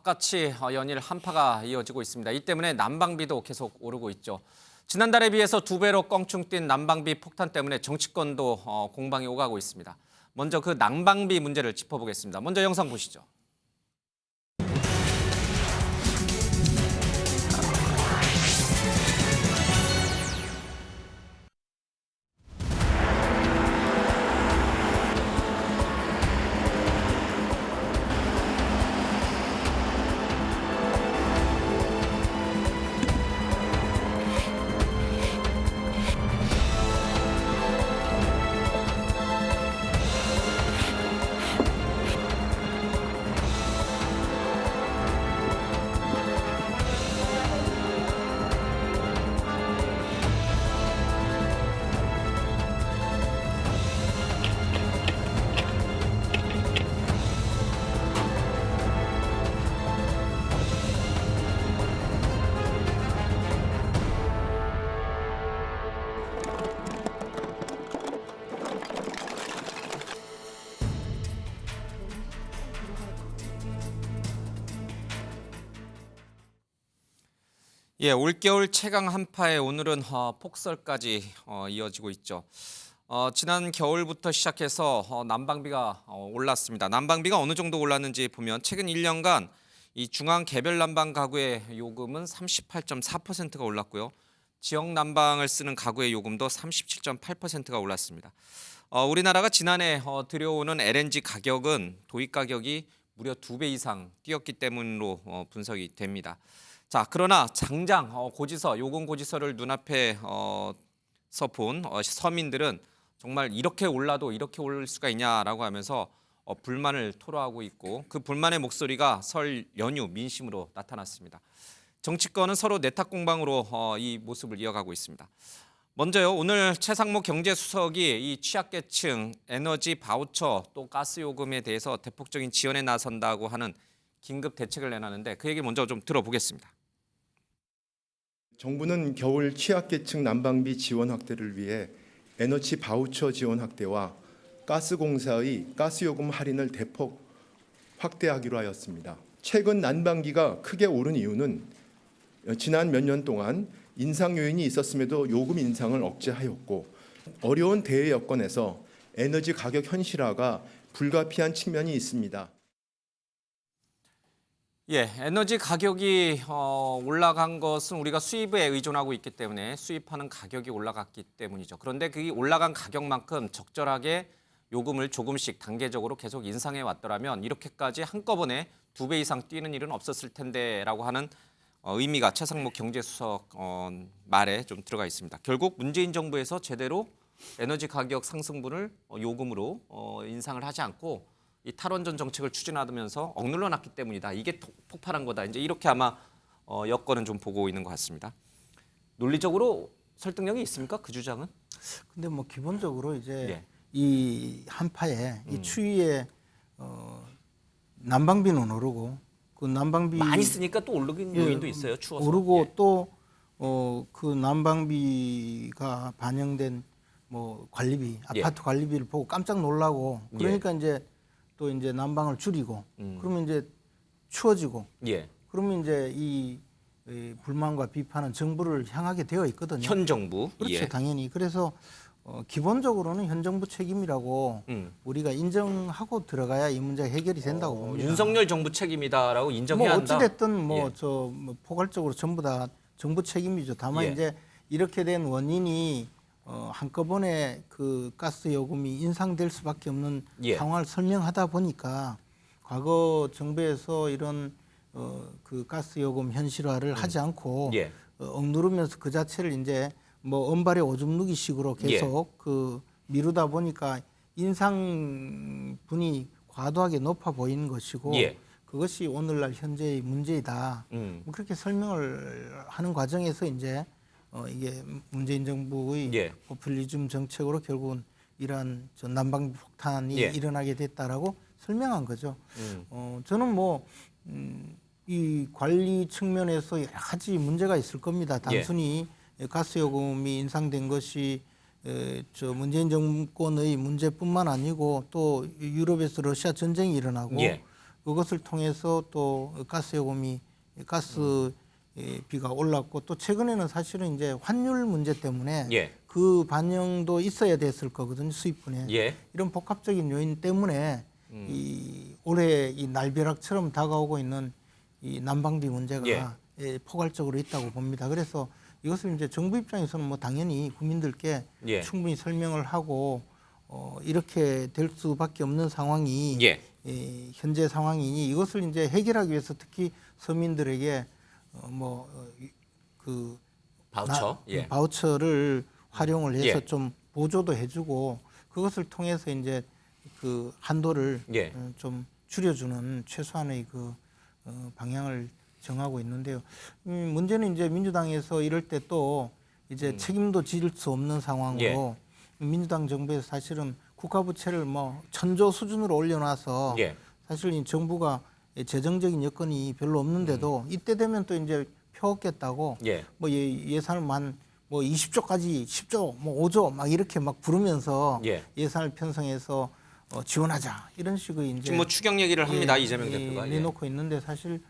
벽같이 연일 한파가 이어지고 있습니다. 이 때문에 난방비도 계속 오르고 있죠. 지난달에 비해서 2배로 껑충 뛴 난방비 폭탄 때문에 정치권도 공방이 오가고 있습니다. 먼저 그 난방비 문제를 짚어보겠습니다. 먼저 영상 보시죠. 올겨울 최강 한파에 오늘은 폭설까지 이어지고 있죠. 지난 겨울부터 시작해서 난방비가 올랐습니다. 난방비가 어느 정도 올랐는지 보면 최근 1년간 이 중앙 개별 난방 가구의 요금은 38.4%가 올랐고요. 지역 난방을 쓰는 가구의 요금도 37.8%가 올랐습니다. 우리나라가 지난해 들여오는 LNG 가격은 도입 가격이 무려 2배 이상 뛰었기 때문으로 분석이 됩니다. 자, 그러나 장장 고지서, 요금 고지서를 눈앞에 본 서민들은 정말 이렇게 올라도 이렇게 오를 수가 있냐라고 하면서 불만을 토로하고 있고 그 불만의 목소리가 설 연휴 민심으로 나타났습니다. 정치권은 서로 내탁 공방으로 이 모습을 이어가고 있습니다. 먼저요, 오늘 최상목 경제수석이 이 취약계층 에너지 바우처 또 가스 요금에 대해서 대폭적인 지원에 나선다고 하는 긴급 대책을 내놨는데 그 얘기 먼저 좀 들어보겠습니다. 정부는 겨울 취약계층 난방비 지원 확대를 위해 에너지 바우처 지원 확대와 가스공사의 가스요금 할인을 대폭 확대하기로 하였습니다. 최근 난방비가 크게 오른 이유는 지난 몇 년 동안 인상 요인이 있었음에도 요금 인상을 억제하였고 어려운 대외 여건에서 에너지 가격 현실화가 불가피한 측면이 있습니다. 에너지 가격이 올라간 것은 우리가 수입에 의존하고 있기 때문에 수입하는 가격이 올라갔기 때문이죠. 그런데 그 올라간 가격만큼 적절하게 요금을 조금씩 단계적으로 계속 인상해 왔더라면 이렇게까지 한꺼번에 2배 이상 뛰는 일은 없었을 텐데라고 하는 의미가 최상목 경제수석 말에 좀 들어가 있습니다. 결국 문재인 정부에서 제대로 에너지 가격 상승분을 요금으로 인상을 하지 않고 이 탈원전 정책을 추진하면서 억눌러 놨기 때문이다. 이게 폭발한 거다. 이제 이렇게 아마 여건은 좀 보고 있는 것 같습니다. 논리적으로 설득력이 있습니까? 그 주장은? 근데 뭐 기본적으로 이제 이 한파에 이 추위에 난방비는 오르고 그 난방비 많이 쓰니까 또 오르긴 요인도 있어요. 추워서. 오르고 또 그 난방비가 반영된 뭐 관리비, 아파트 관리비를 보고 깜짝 놀라고 그러니까 이제 또 이제 난방을 줄이고 그러면 이제 추워지고 그러면 이제 이 불만과 비판은 정부를 향하게 되어 있거든요. 현 정부. 그렇죠, 당연히. 그래서 기본적으로는 현 정부 책임이라고 우리가 인정하고 들어가야 이 문제가 해결이 된다고 봅니다. 윤석열 정부 책임이다라고 인정해야 뭐 한다. 어찌됐든 뭐 포괄적으로 전부 다 정부 책임이죠. 다만 이제 이렇게 된 원인이 한꺼번에 그 가스 요금이 인상될 수밖에 없는 상황을 설명하다 보니까 과거 정부에서 이런 그 가스 요금 현실화를 하지 않고 억누르면서 그 자체를 이제 뭐 언발에 오줌 누기식으로 계속 그 미루다 보니까 인상분이 과도하게 높아 보이는 것이고 그것이 오늘날 현재의 문제이다. 뭐 그렇게 설명을 하는 과정에서 이제 이게 문재인 정부의 포퓰리즘 정책으로 결국은 이러한 난방비 폭탄이 일어나게 됐다라고 설명한 거죠. 저는 뭐 이 관리 측면에서 여러 가지 문제가 있을 겁니다. 단순히 가스 요금이 인상된 것이 문재인 정권의 문제뿐만 아니고 또 유럽에서 러시아 전쟁이 일어나고 그것을 통해서 또 가스 요금이 가스비가 올랐고 또 최근에는 사실은 이제 환율 문제 때문에 예. 그 반영도 있어야 됐을 거거든요. 수입분에. 예. 이런 복합적인 요인 때문에 이 올해 이 날벼락처럼 다가오고 있는 이 난방비 문제가 예. 포괄적으로 있다고 봅니다. 그래서 이것을 이제 정부 입장에서는 뭐 당연히 국민들께 예. 충분히 설명을 하고 이렇게 될 수밖에 없는 상황이 예. 현재 상황이니 이것을 이제 해결하기 위해서 특히 서민들에게 그 바우처. 예. 바우처를 활용을 해서 예. 좀 보조도 해주고 그것을 통해서 이제 그 한도를 예. 좀 줄여주는 최소한의 그 방향을 정하고 있는데요. 문제는 이제 민주당에서 이럴 때 또 이제 책임도 질 수 없는 상황으로 민주당 정부에서 사실은 국가부채를 뭐 1,000조 수준으로 올려놔서 예. 사실 이 정부가 재정적인 여건이 별로 없는데도 이때 되면 또 이제 펴겠다고 예. 뭐 예산을 뭐 20조까지 10조, 뭐 5조 막 이렇게 막 부르면서 예. 예산을 편성해서 지원하자 이런 식의 이제 지금 뭐 추경 얘기를 합니다. 이재명 대표가. 예. 내놓고 있는데 사실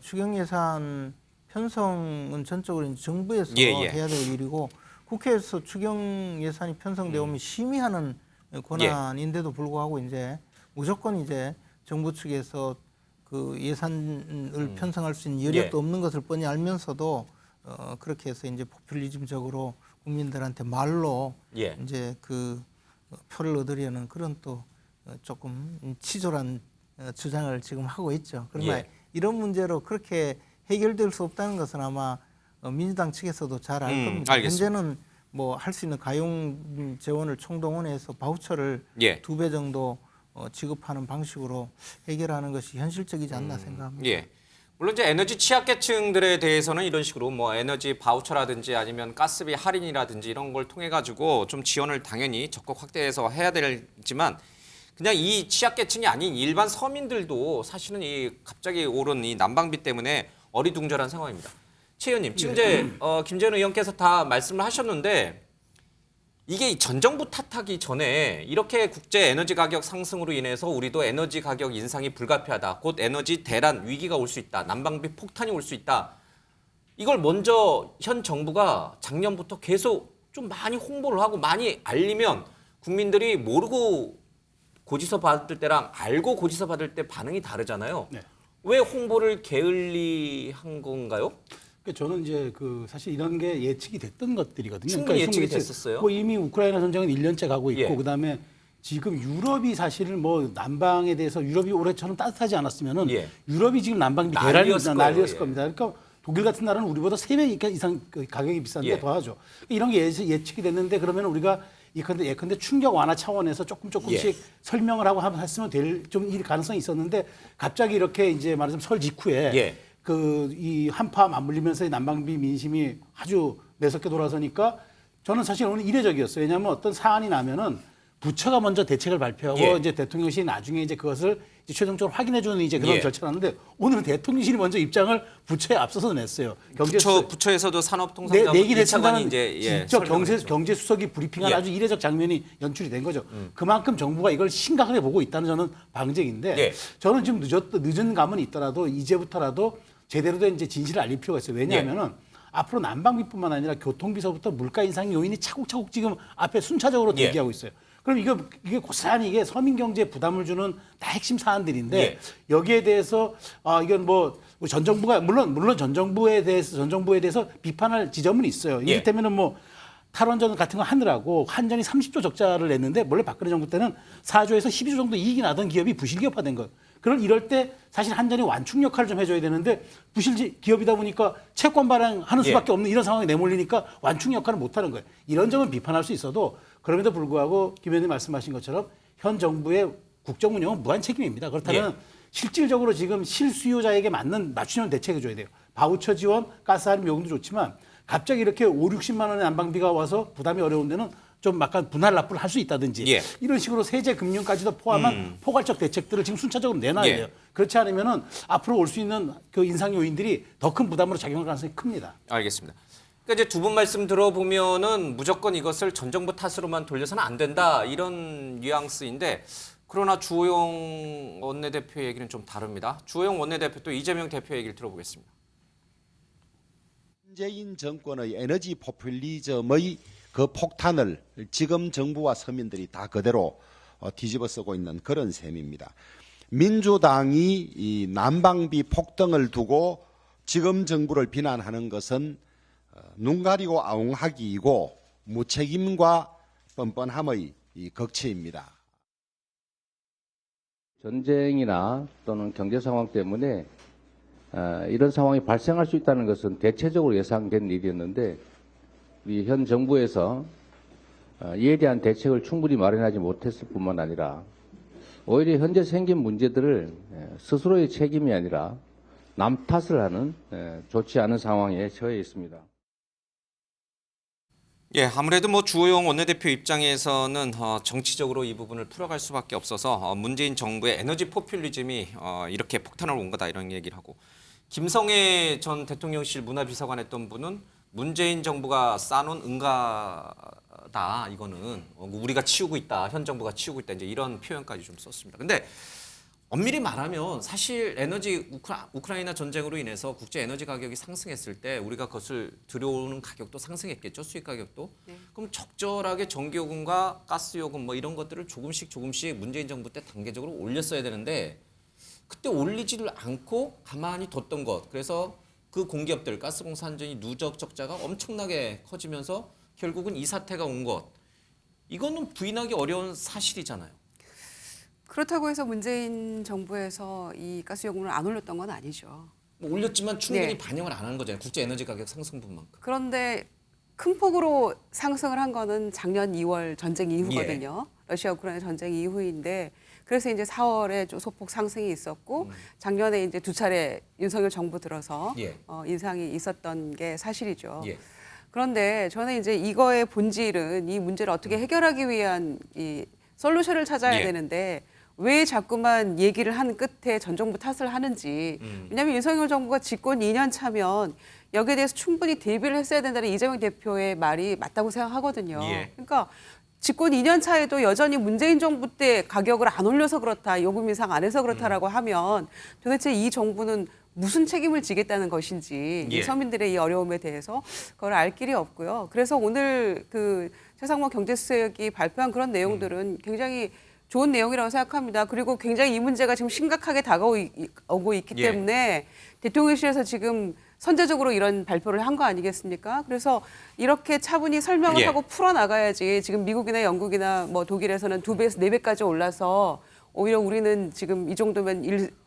추경 예산 편성은 전적으로 이제 정부에서 예, 예. 해야 될 일이고 국회에서 추경 예산이 편성되어 오면 심의하는 권한인데도 불구하고 이제 무조건 이제 정부 측에서 그 예산을 편성할 수 있는 여력도 없는 것을 뻔히 알면서도 그렇게 해서 이제 포퓰리즘적으로 국민들한테 말로 예. 이제 그 표를 얻으려는 그런 또 조금 치졸한 주장을 지금 하고 있죠. 그러나 예. 이런 문제로 그렇게 해결될 수 없다는 것은 아마 민주당 측에서도 잘 알 겁니다. 알겠습니다. 현재는 뭐 할 수 있는 가용 재원을 총동원해서 바우처를 예. 2배 정도 지급하는 방식으로 해결하는 것이 현실적이지 않나 생각합니다. 예. 물론 이제 에너지 취약계층들에 대해서는 이런 식으로 뭐 에너지 바우처라든지 아니면 가스비 할인이라든지 이런 걸 통해 가지고 좀 지원을 당연히 적극 확대해서 해야 되지만 그냥 이 취약계층이 아닌 일반 서민들도 사실은 이 갑자기 오른 이 난방비 때문에 어리둥절한 상황입니다. 최 의원님, 지금 이제 김재현 의원께서 다 말씀을 하셨는데 이게 전 정부 탓하기 전에 이렇게 국제 에너지 가격 상승으로 인해서 우리도 에너지 가격 인상이 불가피하다. 곧 에너지 대란 위기가 올 수 있다. 난방비 폭탄이 올 수 있다. 이걸 먼저 현 정부가 작년부터 계속 좀 많이 홍보를 하고 많이 알리면 국민들이 모르고 고지서 받을 때랑 알고 고지서 받을 때 반응이 다르잖아요. 네. 왜 홍보를 게을리한 건가요? 저는 이제 그 사실 이런 게 예측이 됐던 것들이거든요. 충분히 예측이 예측- 됐었어요. 뭐 이미 우크라이나 전쟁은 1년째 가고 있고 예. 그다음에 지금 유럽이 사실은 뭐 난방에 대해서 유럽이 올해처럼 따뜻하지 않았으면은 예. 유럽이 지금 난방비 난리였을 난리였을 거예요. 겁니다. 그러니까 독일 같은 나라는 우리보다 3배 이상 그 가격이 비싼데 예. 더하죠. 이런 게 예측이 됐는데 그러면 우리가 예컨대 충격 완화 차원에서 조금씩 예. 설명을 하고 했으면 될 좀 이 가능성이 있었는데 갑자기 이렇게 이제 말하자면 설 직후에 예. 그 이 한파 맞물리면서 난방비 민심이 아주 매섭게 돌아서니까 저는 사실 오늘 이례적이었어요. 왜냐하면 어떤 사안이 나면은 부처가 먼저 대책을 발표하고 예. 이제 대통령실이 나중에 이제 그것을 이제 최종적으로 확인해주는 이제 그런 예. 절차를 하는데 오늘은 대통령실이 먼저 입장을 부처에 앞서서 냈어요. 부처에서도 산업통상자부 내긴 2차관이 했지만 이제 직접 설명을 했죠. 경제수석이 브리핑한 예. 아주 이례적 장면이 연출이 된 거죠. 그만큼 정부가 이걸 심각하게 보고 있다는 저는 방증인데 예. 저는 지금 늦은 감은 있더라도 이제부터라도 제대로 된 이제 진실을 알릴 필요가 있어요. 왜냐하면은 앞으로 난방비뿐만 아니라 교통비서부터 물가 인상 요인이 차곡차곡 지금 앞에 순차적으로 예. 대기하고 있어요. 그럼 이게 고스란히 이게 서민 경제에 부담을 주는 다 핵심 사안들인데 예. 여기에 대해서 이건 뭐 전 정부가 물론 전 정부에 대해서 비판할 지점은 있어요. 예. 이를테면은 뭐 탈원전 같은 거 하느라고 한전이 30조 적자를 냈는데 원래 박근혜 정부 때는 4조에서 12조 정도 이익이 나던 기업이 부실기업화된 거. 이럴 때 사실 한전이 완충 역할을 좀 해줘야 되는데 부실 기업이다 보니까 채권 발행하는 수밖에 없는 이런 상황에 내몰리니까 완충 역할을 못하는 거예요. 이런 점은 비판할 수 있어도 그럼에도 불구하고 김 의원님 말씀하신 것처럼 현 정부의 국정 운영은 무한 책임입니다. 그렇다면 실질적으로 지금 실수요자에게 맞는 맞춤형 대책을 줘야 돼요. 바우처 지원, 가스 할인 요금도 좋지만 갑자기 이렇게 5, 60만 원의 난방비가 와서 부담이 어려운 데는 좀 약간 분할 납부를 할 수 있다든지 이런 식으로 세제 금융까지도 포함한 포괄적 대책들을 지금 순차적으로 내놔야 돼요. 그렇지 않으면은 앞으로 올 수 있는 그 인상 요인들이 더 큰 부담으로 작용할 가능성이 큽니다. 알겠습니다. 그러니까 이제 두 분 말씀 들어보면은 무조건 이것을 전 정부 탓으로만 돌려서는 안 된다 이런 뉘앙스인데 그러나 주호영 원내대표 얘기는 좀 다릅니다. 주호영 원내대표 또 이재명 대표 얘기를 들어보겠습니다. 문재인 정권의 에너지 포퓰리즘의 그 폭탄을 지금 정부와 서민들이 다 그대로 뒤집어 쓰고 있는 그런 셈입니다. 민주당이 이 난방비 폭등을 두고 지금 정부를 비난하는 것은 눈 가리고 아웅하기이고 무책임과 뻔뻔함의 이 극치입니다. 전쟁이나 또는 경제 상황 때문에 이런 상황이 발생할 수 있다는 것은 대체적으로 예상된 일이었는데 우리 현 정부에서 이에 대한 대책을 충분히 마련하지 못했을 뿐만 아니라 오히려 현재 생긴 문제들을 스스로의 책임이 아니라 남 탓을 하는 좋지 않은 상황에 처해 있습니다. 예, 아무래도 뭐 주호영 원내대표 입장에서는 정치적으로 이 부분을 풀어갈 수밖에 없어서 문재인 정부의 에너지 포퓰리즘이 이렇게 폭탄을 온 거다 이런 얘기를 하고 김성애 전 대통령실 문화비서관 했던 분은 문재인 정부가 쌓아놓은 응가다 이거는 우리가 치우고 있다 현 정부가 치우고 있다 이제 이런 표현까지 좀 썼습니다. 근데 엄밀히 말하면 사실 에너지 우크라이나 전쟁으로 인해서 국제 에너지 가격이 상승했을 때 우리가 그것을 들여오는 가격도 상승했겠죠. 수입 가격도. 네. 그럼 적절하게 전기요금과 가스요금 뭐 이런 것들을 조금씩 문재인 정부 때 단계적으로 올렸어야 되는데 그때 올리지를 않고 가만히 뒀던 것. 그래서 그 공기업들 가스공사 한전이 누적 적자가 엄청나게 커지면서 결국은 이 사태가 온 것. 이거는 부인하기 어려운 사실이잖아요. 그렇다고 해서 문재인 정부에서 이 가스요금을 안 올렸던 건 아니죠. 뭐 올렸지만 충분히 네. 반영을 안 한 거잖아요. 국제 에너지 가격 상승분만큼. 그런데 큰 폭으로 상승을 한 거는 작년 2월 전쟁 이후거든요. 러시아 우크라이나 전쟁 이후인데 그래서 이제 4월에 좀 소폭 상승이 있었고 작년에 이제 두 차례 윤석열 정부 들어서 인상이 있었던 게 사실이죠. 그런데 저는 이제 이거의 본질은 이 문제를 어떻게 해결하기 위한 이 솔루션을 찾아야 되는데 왜 자꾸만 얘기를 한 끝에 전 정부 탓을 하는지. 왜냐하면 윤석열 정부가 집권 2년 차면 여기에 대해서 충분히 대비를 했어야 된다는 이재명 대표의 말이 맞다고 생각하거든요. 그러니까 집권 2년 차에도 여전히 문재인 정부 때 가격을 안 올려서 그렇다, 요금 인상 안 해서 그렇다라고 하면 도대체 이 정부는 무슨 책임을 지겠다는 것인지 이 서민들의 이 어려움에 대해서 그걸 알 길이 없고요. 그래서 오늘 그 최상무 경제수석이 발표한 그런 내용들은 굉장히 좋은 내용이라고 생각합니다. 그리고 굉장히 이 문제가 지금 심각하게 다가오고 있기 때문에 대통령실에서 지금 선제적으로 이런 발표를 한 거 아니겠습니까? 그래서 이렇게 차분히 설명을 하고 풀어나가야지 지금 미국이나 영국이나 뭐 독일에서는 2배에서 4배까지 올라서 오히려 우리는 지금 이 정도면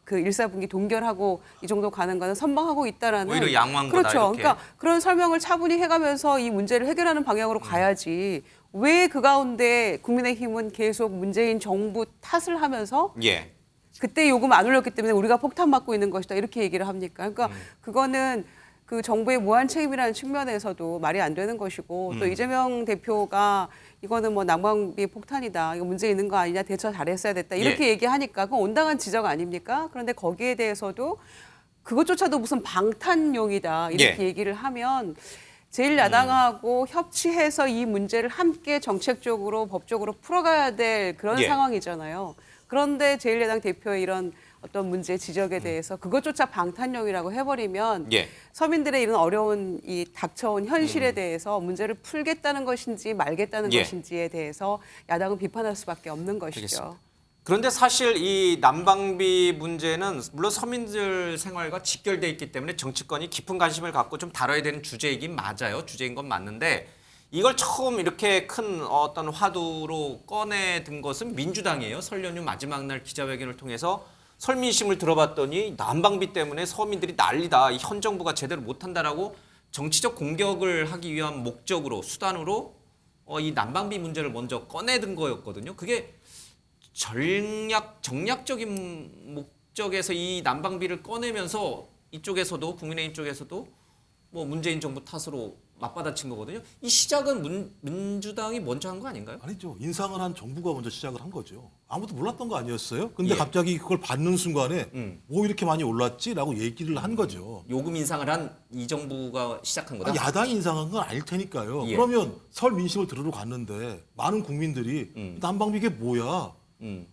1사분기 동결하고 이 정도 가는 거는 선방하고 있다라는 오히려 양호한 거다, 그렇죠. 이렇게. 그러니까 그런 설명을 차분히 해가면서 이 문제를 해결하는 방향으로 가야지 왜 그 가운데 국민의힘은 계속 문재인 정부 탓을 하면서 그때 요금 안 올렸기 때문에 우리가 폭탄 맞고 있는 것이다 이렇게 얘기를 합니까? 그러니까 그거는 그 정부의 무한 책임이라는 측면에서도 말이 안 되는 것이고 또 이재명 대표가 이거는 뭐 난방비 폭탄이다. 이거 문제 있는 거 아니냐. 대처 잘했어야 됐다. 이렇게 얘기하니까 그건 온당한 지적 아닙니까? 그런데 거기에 대해서도 그것조차도 무슨 방탄용이다. 이렇게 얘기를 하면 제1야당하고 협치해서 이 문제를 함께 정책적으로 법적으로 풀어가야 될 그런 상황이잖아요. 그런데 제1야당 대표의 이런 어떤 문제 지적에 대해서 그것조차 방탄용이라고 해버리면 서민들의 이런 어려운 이 닥쳐온 현실에 대해서 문제를 풀겠다는 것인지 말겠다는 것인지에 대해서 야당은 비판할 수밖에 없는 것이죠. 알겠습니다. 그런데 사실 이 난방비 문제는 물론 서민들 생활과 직결돼 있기 때문에 정치권이 깊은 관심을 갖고 좀 다뤄야 되는 주제이긴 맞아요. 주제인 건 맞는데 이걸 처음 이렇게 큰 어떤 화두로 꺼내든 것은 민주당이에요. 설 연휴 마지막 날 기자회견을 통해서 설민심을 들어봤더니 난방비 때문에 서민들이 난리다. 이 현 정부가 제대로 못한다라고 정치적 공격을 하기 위한 목적으로 수단으로 이 난방비 문제를 먼저 꺼내든 거였거든요. 그게 정략적인 목적에서 이 난방비를 꺼내면서 이쪽에서도 국민의힘 쪽에서도 뭐 문재인 정부 탓으로 맞받아친 거거든요. 이 시작은 민주당이 먼저 한 거 아닌가요? 아니죠. 인상을 한 정부가 먼저 시작을 한 거죠. 아무도 몰랐던 거 아니었어요? 근데 갑자기 그걸 받는 순간에 뭐 이렇게 많이 올랐지라고 얘기를 한 거죠. 요금 인상을 한 이 정부가 시작한 거다? 야당이 인상한 건 아닐 테니까요. 그러면 설 민심을 들으러 갔는데 많은 국민들이 난방비 이게 뭐야?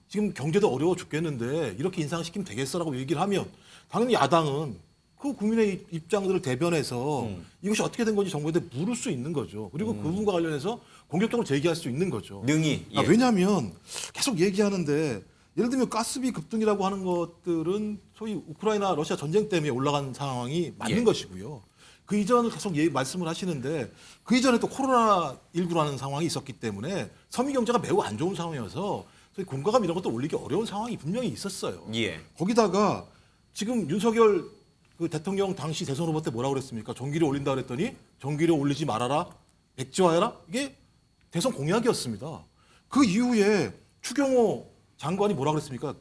지금 경제도 어려워 죽겠는데 이렇게 인상시키면 되겠어라고 얘기를 하면 당연히 야당은 그 국민의 입장들을 대변해서 이것이 어떻게 된 건지 정부에 대해 물을 수 있는 거죠. 그리고 그 부분과 관련해서 공격적으로 제기할 수 있는 거죠. 능히. 예. 왜냐하면 계속 얘기하는데 예를 들면 가스비 급등이라고 하는 것들은 소위 우크라이나 러시아 전쟁 때문에 올라간 상황이 맞는 예. 것이고요. 그 이전을 계속 말씀을 하시는데 그 이전에 또 코로나19라는 상황이 있었기 때문에 섬유 경제가 매우 안 좋은 상황이어서 소위 공과금 이런 것도 올리기 어려운 상황이 분명히 있었어요. 예. 거기다가 지금 윤석열 그 대통령 당시 대선 후보 때 뭐라고 그랬습니까? 전기료 올린다 그랬더니 전기료 올리지 말아라, 백지화해라. 이게 대선 공약이었습니다. 그 이후에 추경호 장관이 뭐라 그랬습니까?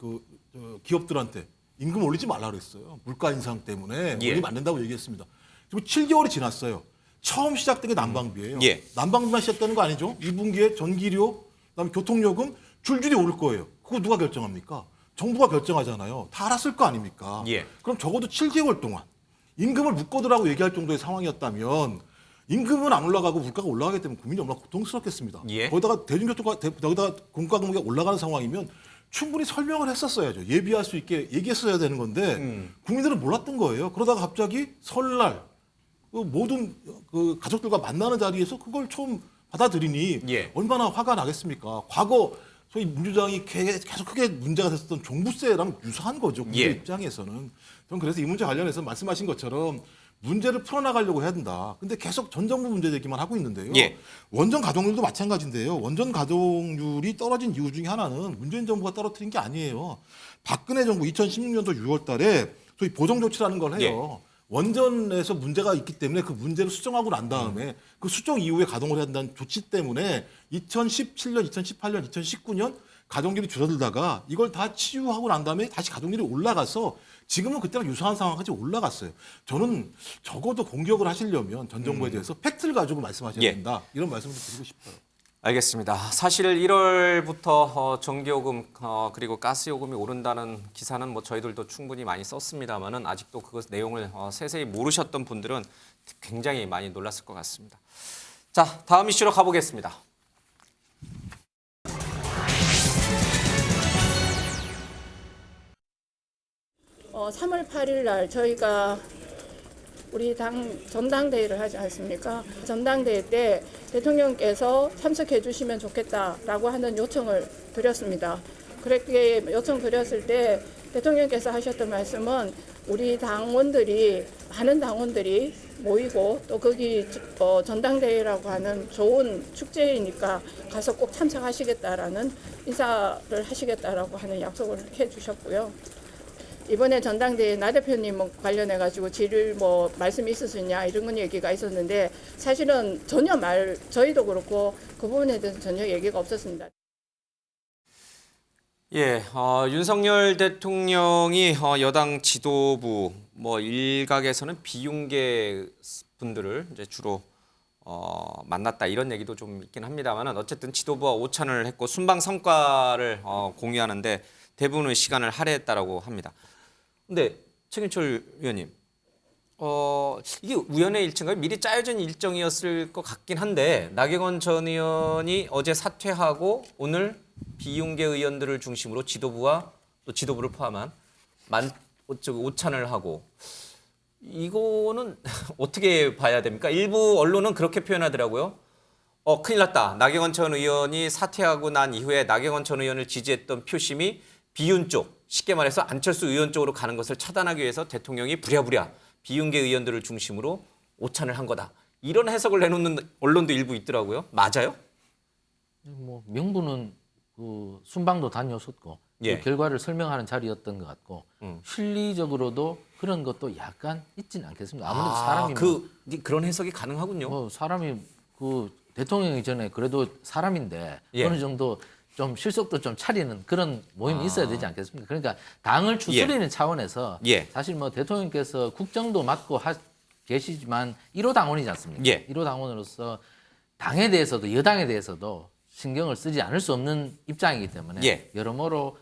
기업들한테 임금 올리지 말라 그랬어요. 물가 인상 때문에 예. 올리면 안 된다고 얘기했습니다. 지금 7개월이 지났어요. 처음 시작된 게 난방비예요. 예. 난방비만 시작되는 거 아니죠? 2분기에 전기료, 그다음에 교통요금 줄줄이 오를 거예요. 그거 누가 결정합니까? 정부가 결정하잖아요. 다 알았을 거 아닙니까? 예. 그럼 적어도 7개월 동안 임금을 묶어두라고 얘기할 정도의 상황이었다면 임금은 안 올라가고 물가가 올라가기 때문에 국민이 얼마나 고통스럽겠습니다. 예. 거기다가 대중교통가 거기다가 공과금이 올라가는 상황이면 충분히 설명을 했었어야죠. 예비할 수 있게 얘기했어야 되는 건데 국민들은 몰랐던 거예요. 그러다가 갑자기 설날 그 모든 그 가족들과 만나는 자리에서 그걸 처음 받아들이니 예. 얼마나 화가 나겠습니까? 과거 소위 민주당이 계속 크게 문제가 됐었던 종부세랑 유사한 거죠. 국민 예. 입장에서는. 저는 그래서 이 문제 관련해서 말씀하신 것처럼 문제를 풀어나가려고 해야 된다. 근데 계속 전 정부 문제 제기만 하고 있는데요. 예. 원전 가동률도 마찬가지인데요. 원전 가동률이 떨어진 이유 중에 하나는 문재인 정부가 떨어뜨린 게 아니에요. 박근혜 정부 2016년도 6월 달에 소위 보정 조치라는 걸 해요. 원전에서 문제가 있기 때문에 그 문제를 수정하고 난 다음에 그 수정 이후에 가동을 해야 된다는 조치 때문에 2017년, 2018년, 2019년 가동률이 줄어들다가 이걸 다 치유하고 난 다음에 다시 가동률이 올라가서 지금은 그때랑 유사한 상황까지 올라갔어요. 저는 적어도 공격을 하시려면 전 정부에 대해서 팩트를 가지고 말씀하셔야 예. 된다. 이런 말씀을 드리고 싶어요. 알겠습니다. 사실 1월부터 전기요금 그리고 가스요금이 오른다는 기사는 뭐 저희들도 충분히 많이 썼습니다만은 아직도 그 내용을 세세히 모르셨던 분들은 굉장히 많이 놀랐을 것 같습니다. 자, 다음 이슈로 가보겠습니다. 어, 3월 8일 날 저희가 우리 당 전당대회를 하지 않습니까? 전당대회 때 대통령께서 참석해 주시면 좋겠다라고 하는 요청을 드렸습니다. 그렇게 요청 드렸을 때 대통령께서 하셨던 말씀은 우리 당원들이 많은 당원들이 모이고 또 거기 전당대회라고 하는 좋은 축제이니까 가서 꼭 참석하시겠다라는 인사를 하시겠다라고 하는 약속을 해 주셨고요. 이번에 전당대회 나 대표님 관련해 가지고 질의 말씀이 있으시냐 이런 건 얘기가 있었는데 사실은 전혀 저희도 그렇고 그 부분에 대해서 전혀 얘기가 없었습니다. 예, 윤석열 대통령이 여당 지도부 일각에서는 비윤계 분들을 이제 주로 만났다 이런 얘기도 좀 있긴 합니다만은 어쨌든 지도부와 오찬을 했고 순방 성과를 공유하는데 대부분의 시간을 할애했다라고 합니다. 근데 최근철 의원님, 이게 우연의 일정인가요? 미리 짜여진 일정이었을 것 같긴 한데 나경원 전 의원이 어제 사퇴하고 오늘 비윤계 의원들을 중심으로 지도부와 또 지도부를 포함한 오찬을 하고 이거는 어떻게 봐야 됩니까? 일부 언론은 그렇게 표현하더라고요. 큰일 났다. 나경원 전 의원이 사퇴하고 난 이후에 나경원 전 의원을 지지했던 표심이 비윤 쪽, 쉽게 말해서 안철수 의원 쪽으로 가는 것을 차단하기 위해서 대통령이 부랴부랴 비윤계 의원들을 중심으로 오찬을 한 거다. 이런 해석을 내놓는 언론도 일부 있더라고요. 맞아요? 뭐 명분은 그 순방도 다녀왔었고 예. 그 결과를 설명하는 자리였던 것 같고 실리적으로도 그런 것도 약간 있지는 않겠습니다. 아무래도 사람이 그런 해석이 가능하군요. 사람이 그 대통령이 전에 그래도 사람인데 예. 어느 정도 좀 실속도 좀 차리는 그런 모임이 있어야 되지 않겠습니까? 그러니까 당을 추스리는 차원에서 예. 사실 뭐 대통령께서 국정도 맡고 계시지만 1호 당원이지 않습니까? 예. 1호 당원으로서 당에 대해서도 여당에 대해서도 신경을 쓰지 않을 수 없는 입장이기 때문에 예. 여러모로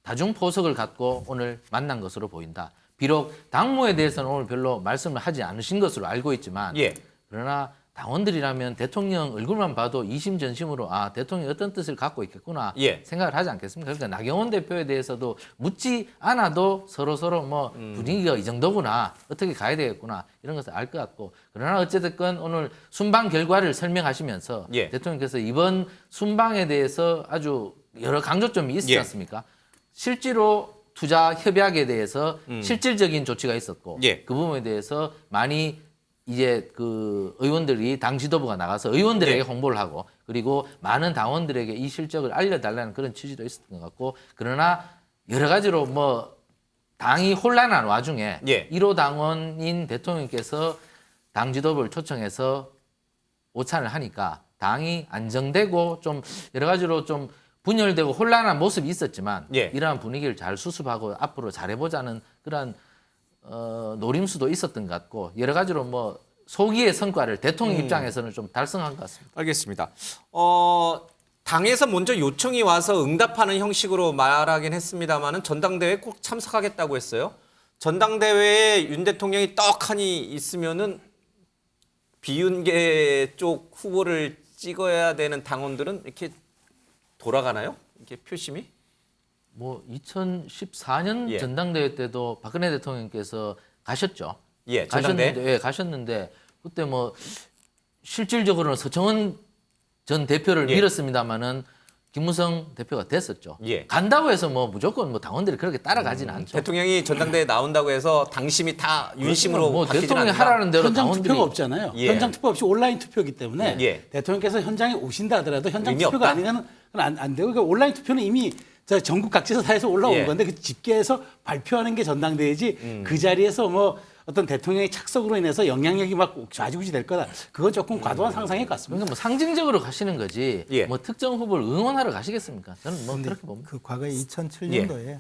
다중 포석을 갖고 오늘 만난 것으로 보인다. 비록 당무에 대해서는 오늘 별로 말씀을 하지 않으신 것으로 알고 있지만 예. 그러나 당원들이라면 대통령 얼굴만 봐도 이심전심으로 아 대통령이 어떤 뜻을 갖고 있겠구나 예. 생각을 하지 않겠습니까? 그러니까 나경원 대표에 대해서도 묻지 않아도 서로 뭐 분위기가 이 정도구나 어떻게 가야 되겠구나 이런 것을 알 것 같고 그러나 어쨌든 오늘 순방 결과를 설명하시면서 예. 대통령께서 이번 순방에 대해서 아주 여러 강조점이 있었지 예. 않습니까? 실제로 투자 협약에 대해서 실질적인 조치가 있었고 예. 그 부분에 대해서 많이 이제 그 의원들이 당 지도부가 나가서 의원들에게 예. 홍보를 하고 그리고 많은 당원들에게 이 실적을 알려달라는 그런 취지도 있었던 것 같고 그러나 여러 가지로 뭐 당이 혼란한 와중에 예. 1호 당원인 대통령께서 당 지도부를 초청해서 오찬을 하니까 당이 안정되고 좀 여러 가지로 좀 분열되고 혼란한 모습이 있었지만 예. 이러한 분위기를 잘 수습하고 앞으로 잘해보자는 그런 노림수도 있었던 것 같고 여러 가지로 뭐 소기의 성과를 대통령 입장에서는 좀 달성한 것 같습니다. 알겠습니다. 당에서 먼저 요청이 와서 응답하는 형식으로 말하긴 했습니다만은 전당대회에 꼭 참석하겠다고 했어요. 전당대회에 윤 대통령이 떡하니 있으면은 비윤계 쪽 후보를 찍어야 되는 당원들은 이렇게 돌아가나요? 이렇게 표심이? 뭐 2014년 예. 전당대회 때도 박근혜 대통령께서 가셨죠. 예, 전당대회? 가셨는데 그때 뭐 실질적으로는 서청원 전 대표를 예. 밀었습니다마는 김무성 대표가 됐었죠. 예. 간다고 해서 뭐 무조건 뭐 당원들이 그렇게 따라가지는 않죠. 대통령이 전당대회에 나온다고 해서 당심이 다 윤심으로 뭐 바뀌진 대통령이 않는다. 하라는 대로 현장 당원들이 투표가 없잖아요. 예. 현장 투표 없이 온라인 투표이기 때문에 예. 대통령께서 현장에 오신다 하더라도 현장 의미 투표가 없다? 아니면 안 되고 그러니까 온라인 투표는 이미 저 전국 각지에서 다 해서 올라온 예. 건데 그 집계해서 발표하는 게 전당대회지 그 자리에서 뭐 어떤 대통령의 착석으로 인해서 영향력이 막 좌지우지 될 거다. 그건 조금 과도한 상상일 것 같습니다. 그러니까 뭐 상징적으로 가시는 거지 예. 뭐 특정 후보를 응원하러 가시겠습니까? 저는 뭐 그렇게 봅니다. 그 과거에 2007년도에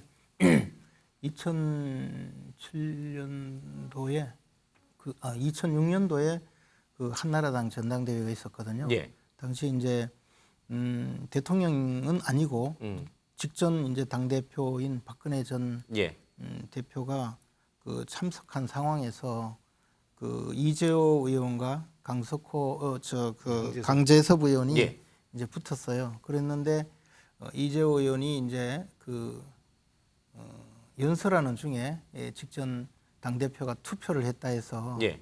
2007년도에 2006년도에 그 한나라당 전당대회가 있었거든요. 예. 당시 이제 대통령은 아니고 직전 이제 당 대표인 박근혜 전 예. 대표가 그 참석한 상황에서 그 이재호 의원과 강석호 강재섭 의원이 예. 이제 붙었어요. 그랬는데 이재호 의원이 이제 그 연설하는 중에 직전 당 대표가 투표를 했다 해서 예.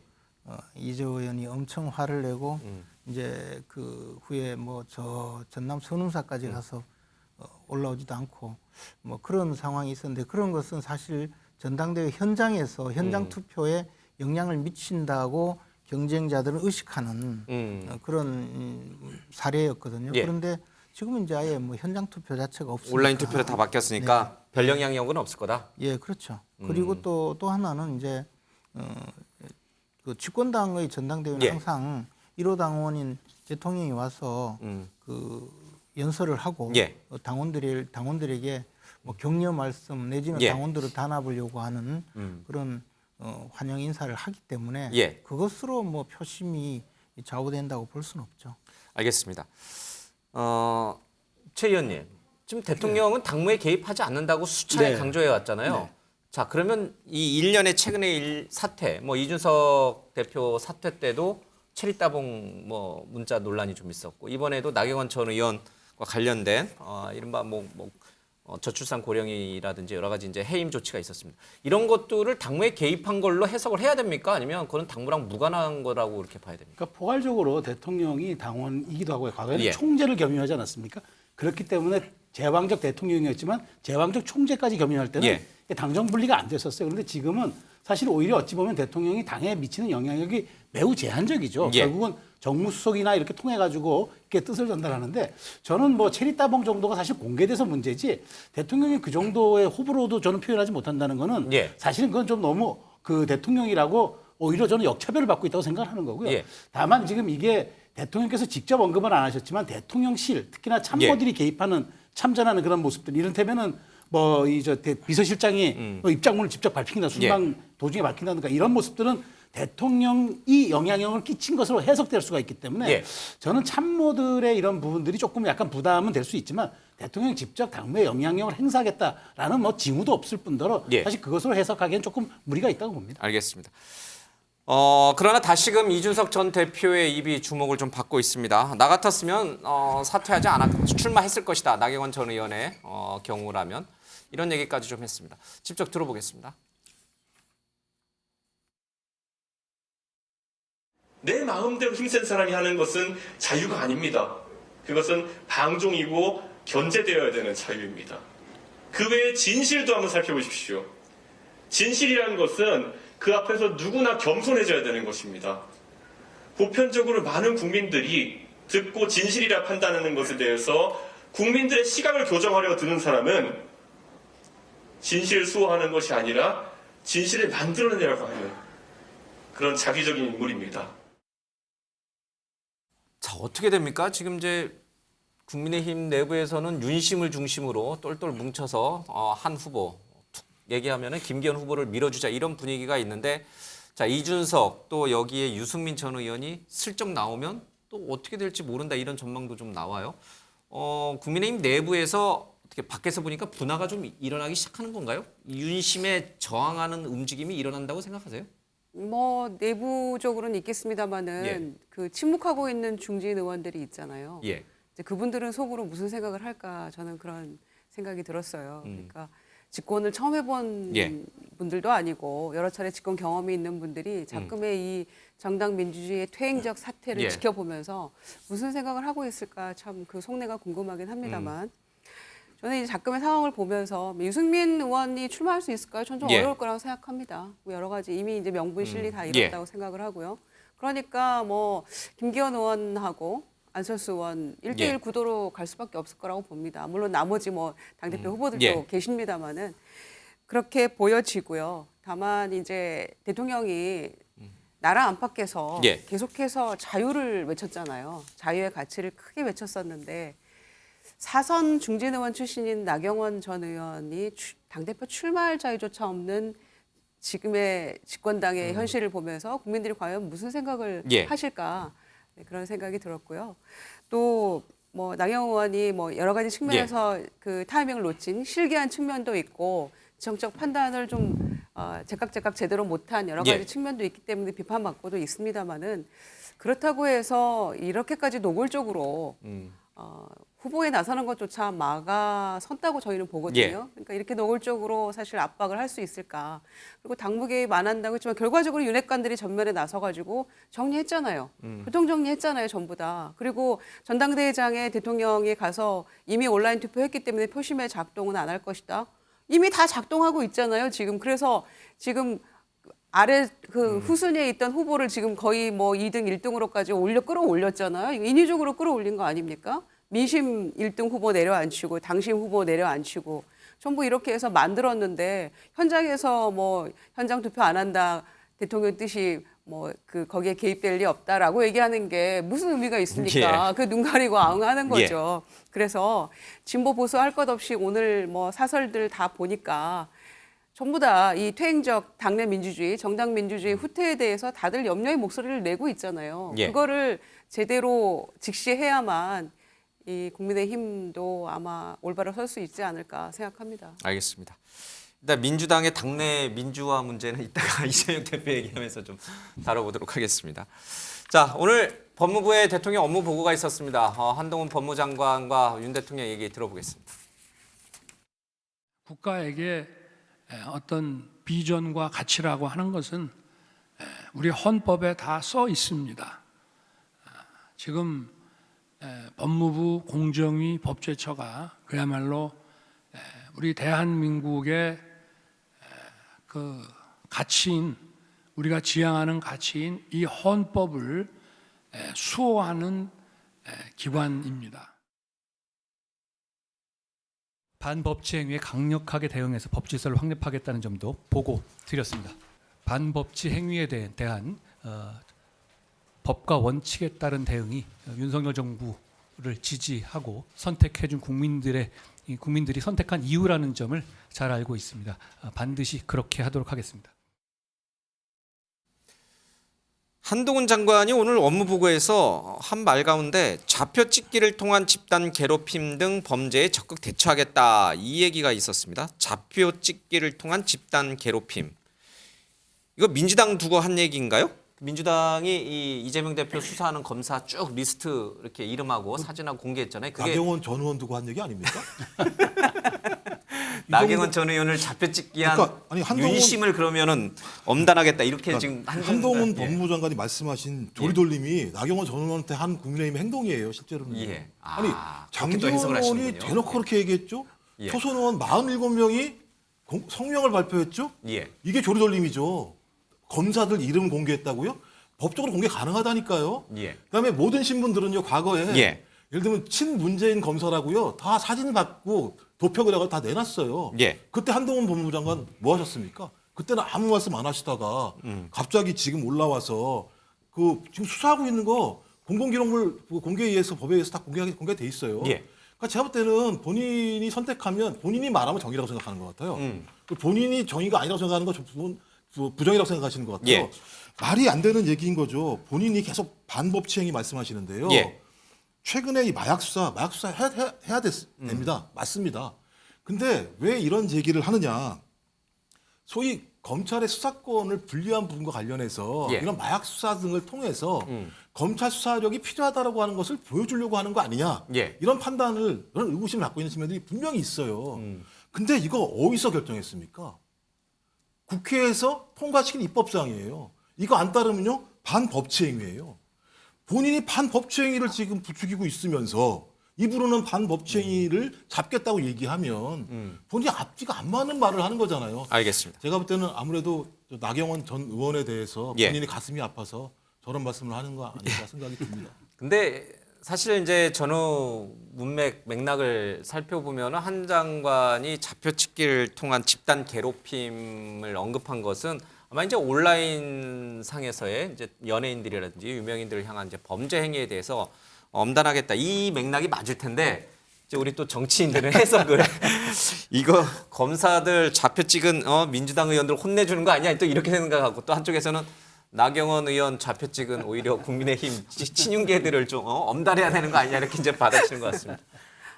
이재호 의원이 엄청 화를 내고 이제 그 후에 뭐 저 전남 선운사까지 가서 올라오지도 않고 뭐 그런 상황이 있었는데 그런 것은 사실 전당대회 현장에서 현장 투표에 영향을 미친다고 경쟁자들은 의식하는 그런 사례였거든요. 예. 그런데 지금은 이제 아예 뭐 현장 투표 자체가 없으니까 온라인 투표로 다 바뀌었으니까 별 영향력은 없을 거다. 예, 그렇죠. 그리고 또 하나는 이제 그 집권당의 전당대회는 예. 항상 1호 당원인 대통령이 와서 그 연설을 하고 예. 당원들에게 뭐 격려 말씀 내지는 예. 당원들을 단합을 요구하는 그런 환영 인사를 하기 때문에 예. 그것으로 뭐 표심이 좌우된다고 볼 수는 없죠. 알겠습니다. 최 의원님, 지금 대통령은 당무에 개입하지 않는다고 수차례 네. 강조해 왔잖아요. 자, 그러면 이 일련의 최근의 사태, 뭐 이준석 대표 사퇴 때도 체리따봉 뭐 문자 논란이 좀 있었고 이번에도 나경원 전 의원과 관련된 이른바 저출산 고령이라든지 여러 가지 이제 해임 조치가 있었습니다. 이런 것들을 당무에 개입한 걸로 해석을 해야 됩니까? 아니면 그건 당무랑 무관한 거라고 이렇게 봐야 됩니까? 그러니까 포괄적으로 대통령이 당원이기도 하고 과거에는 예. 총재를 겸임하지 않았습니까? 그렇기 때문에 제왕적 대통령이었지만 제왕적 총재까지 겸임할 때는 예. 당정 분리가 안 됐었어요. 그런데 지금은 사실 오히려 어찌 보면 대통령이 당에 미치는 영향력이 매우 제한적이죠. 예. 결국은 정무수석이나 이렇게 통해 가지고 이렇게 뜻을 전달하는데 저는 뭐 체리따봉 정도가 사실 공개돼서 문제지 대통령이 그 정도의 호불호도 저는 표현하지 못한다는 거는 예. 사실은 그건 좀 너무 그 대통령이라고 오히려 저는 역차별을 받고 있다고 생각하는 거고요. 예. 다만 지금 이게 대통령께서 직접 언급은 안 하셨지만 대통령실 특히나 참모들이 개입하는 참전하는 그런 모습들 이른테면은 뭐 이 저 비서실장이 뭐 입장문을 직접 밝힌다 순방 도중에 밝힌다든가 이런 모습들은 대통령이 영향력을 끼친 것으로 해석될 수가 있기 때문에 예. 저는 참모들의 이런 부분들이 조금 약간 부담은 될 수 있지만 대통령이 직접 당무에 영향력을 행사하겠다라는 뭐 징후도 없을 뿐더러 예. 사실 그것으로 해석하기엔 조금 무리가 있다고 봅니다. 알겠습니다. 그러나 다시금 이준석 전 대표의 입이 주목을 좀 받고 있습니다. 나 같았으면 사퇴하지 않았 출마했을 것이다. 나경원 전 의원의 경우라면 이런 얘기까지 좀 했습니다. 직접 들어보겠습니다. 내 마음대로 힘센 사람이 하는 것은 자유가 아닙니다. 그것은 방종이고 견제되어야 되는 자유입니다. 그 외에 진실도 한번 살펴보십시오. 진실이라는 것은 그 앞에서 누구나 겸손해져야 되는 것입니다. 보편적으로 많은 국민들이 듣고 진실이라 판단하는 것에 대해서 국민들의 시각을 교정하려 드는 사람은 진실을 수호하는 것이 아니라 진실을 만들어내려고 하는 그런 자기적인 인물입니다. 자, 어떻게 됩니까? 지금 이제 국민의힘 내부에서는 윤심을 중심으로 똘똘 뭉쳐서 한 후보, 툭 얘기하면은 김기현 후보를 밀어주자 이런 분위기가 있는데, 자, 이준석 또 여기에 유승민 전 의원이 슬쩍 나오면 또 어떻게 될지 모른다 이런 전망도 좀 나와요. 국민의힘 내부에서 어떻게 밖에서 보니까 분화가 좀 일어나기 시작하는 건가요? 윤심에 저항하는 움직임이 일어난다고 생각하세요? 뭐 내부적으로는 있겠습니다만은 예. 그 침묵하고 있는 중진 의원들이 있잖아요. 예. 이제 그분들은 속으로 무슨 생각을 할까 저는 그런 생각이 들었어요. 그러니까 집권을 처음 해본 예. 분들도 아니고 여러 차례 집권 경험이 있는 분들이 자금의 이 정당 민주주의의 퇴행적 사태를 예. 지켜보면서 무슨 생각을 하고 있을까 참 그 속내가 궁금하긴 합니다만 저는 이제 자금의 상황을 보면서 유승민 의원이 출마할 수 있을까요? 저는 좀 예. 어려울 거라고 생각합니다. 뭐 여러 가지 이미 이제 명분 실리 다 예. 이뤘다고 생각을 하고요. 그러니까 뭐 김기현 의원하고 안철수 의원 1대1 예. 구도로 갈 수밖에 없을 거라고 봅니다. 물론 나머지 뭐 당대표 후보들도 예. 계십니다만은 그렇게 보여지고요. 다만 이제 대통령이 나라 안팎에서 예. 계속해서 자유를 외쳤잖아요. 자유의 가치를 크게 외쳤었는데 사선 중진 의원 출신인 나경원 전 의원이 당대표 출마할 자유조차 없는 지금의 집권당의 현실을 보면서 국민들이 과연 무슨 생각을 예. 하실까 네, 그런 생각이 들었고요. 또 뭐 나경원 의원이 뭐 여러 가지 측면에서 그 타이밍을 놓친 실기한 측면도 있고 정책 판단을 좀 제깍제깍 제대로 못한 여러 가지 예. 측면도 있기 때문에 비판받고도 있습니다만은 그렇다고 해서 이렇게까지 노골적으로 후보에 나서는 것조차 막아섰다고 저희는 보거든요. 예. 그러니까 이렇게 노골적으로 사실 압박을 할 수 있을까. 그리고 당무 개입 안 한다고 했지만 결과적으로 윤핵관들이 전면에 나서가지고 정리했잖아요. 교통 정리했잖아요. 전부 다. 그리고 전당대회장에 대통령이 가서 이미 온라인 투표했기 때문에 표심의 작동은 안 할 것이다. 이미 다 작동하고 있잖아요. 지금. 그래서 지금 아래 그 후순위에 있던 후보를 지금 거의 뭐 2등, 1등으로까지 끌어올렸잖아요. 이거 인위적으로 끌어올린 거 아닙니까? 민심 1등 후보 내려앉히고 당심 후보 내려앉히고 전부 이렇게 해서 만들었는데 현장에서 뭐 현장 투표 안 한다 대통령 뜻이 뭐 그 거기에 개입될 리 없다라고 얘기하는 게 무슨 의미가 있습니까? 예. 그 눈 가리고 아웅하는 거죠. 그래서 진보 보수 할 것 없이 오늘 뭐 사설들 다 보니까 전부 다 이 퇴행적 당내 민주주의, 정당 민주주의 후퇴에 대해서 다들 염려의 목소리를 내고 있잖아요. 예. 그거를 제대로 직시해야만 이 국민의힘도 아마 올바로 설 수 있지 않을까 생각합니다. 알겠습니다. 일단 민주당의 당내 민주화 문제는 이따가 이재명 대표 얘기하면서 좀 다뤄보도록 하겠습니다. 자, 오늘 법무부의 대통령 업무 보고가 있었습니다. 한동훈 법무장관과 윤 대통령 얘기 들어보겠습니다. 국가에게 어떤 비전과 가치라고 하는 것은 우리 헌법에 다 써 있습니다. 지금 법무부, 공정위, 법제처가 그야말로 우리 대한민국의 그 가치인, 우리가 지향하는 가치인 이 헌법을 수호하는 기관입니다. 반법치 행위에 강력하게 대응해서 법 질서를 확립하겠다는 점도 보고 드렸습니다. 반법치 행위에 대한 법과 원칙에 따른 대응이 윤석열 정부를 지지하고 선택해준 국민들이 선택한 이유라는 점을 잘 알고 있습니다. 반드시 그렇게 하도록 하겠습니다. 한동훈 장관이 오늘 업무보고에서 한 말 가운데 좌표 찍기를 통한 집단 괴롭힘 등 범죄에 적극 대처하겠다 이 얘기가 있었습니다. 좌표 찍기를 통한 집단 괴롭힘. 이거 민주당 두고 한 얘기인가요? 민주당이 이 이재명 대표 수사하는 검사 쭉 리스트 이렇게 이름하고 사진하고 공개했잖아요. 그게 나경원 전 의원 두고 한 얘기 아닙니까? 나경원 전 의원을 잡혀찍기 한 그러니까, 아니, 윤심을 그러면은 엄단하겠다 이렇게 지금 한동훈 예. 법무부 장관이 말씀하신 조리돌림이 나경원 전 의원한테 한 국민의힘 행동이에요, 실제로는. 예. 아니, 그렇게 또 해석을 장기원 의원이 하시는군요. 대놓고 그렇게 얘기했죠. 예. 초선 의원 47명이 성명을 발표했죠. 예. 이게 조리돌림이죠. 검사들 이름 공개했다고요? 법적으로 공개 가능하다니까요. 예. 그다음에 모든 신분들은요, 과거에 예. 예를 들면 친문재인 검사라고요, 다 사진 받고 도표를 해서 다 내놨어요. 예. 그때 한동훈 법무부 장관 뭐 하셨습니까? 그때는 아무 말씀 안 하시다가 갑자기 지금 올라와서 그 지금 수사하고 있는 거 공공기록물 공개에 의해서 법에 의해서 다 공개돼 있어요. 예. 그러니까 제가 볼 때는 본인이 선택하면 본인이 말하면 정의라고 생각하는 것 같아요. 본인이 정의가 아니라고 생각하는 거 부정이라고 생각하시는 것 같아요. 예. 말이 안 되는 얘기인 거죠. 본인이 계속 반법치행위 말씀하시는데요. 예. 최근에 이 마약 수사 해야 됩니다. 맞습니다. 근데 왜 이런 얘기를 하느냐? 소위 검찰의 수사권을 분리한 부분과 관련해서 예. 이런 마약 수사 등을 통해서 검찰 수사력이 필요하다라고 하는 것을 보여주려고 하는 거 아니냐? 예. 이런 판단을 이런 의구심을 갖고 있는 측면들이 분명히 있어요. 근데 이거 어디서 결정했습니까? 국회에서 통과시킨 입법사항이에요. 이거 안 따르면요 반법치행위예요. 본인이 반법치행위를 지금 부추기고 있으면서 입으로는 반법치행위를 잡겠다고 얘기하면 본인이 앞뒤가 안 맞는 말을 하는 거잖아요. 알겠습니다. 제가 볼 때는 아무래도 나경원 전 의원에 대해서 예. 본인이 가슴이 아파서 저런 말씀을 하는 거 아닐까 생각이 듭니다. 근데 사실 이제 전후 맥락을 살펴보면 한 장관이 잡혀찍기를 통한 집단 괴롭힘을 언급한 것은 아마 이제 온라인 상에서의 이제 연예인들이라든지 유명인들을 향한 이제 범죄 행위에 대해서 엄단하겠다 이 맥락이 맞을 텐데 이제 우리 또 정치인들은 해석을 이거 검사들 잡혀찍은 민주당 의원들 혼내주는 거 아니야 또 이렇게 생각하고 또 한쪽에서는 나경원 의원 잡혀찍은 오히려 국민의힘 친윤계들을 좀 엄단해야 되는 거 아니냐 이렇게 이제 받아치는 것 같습니다.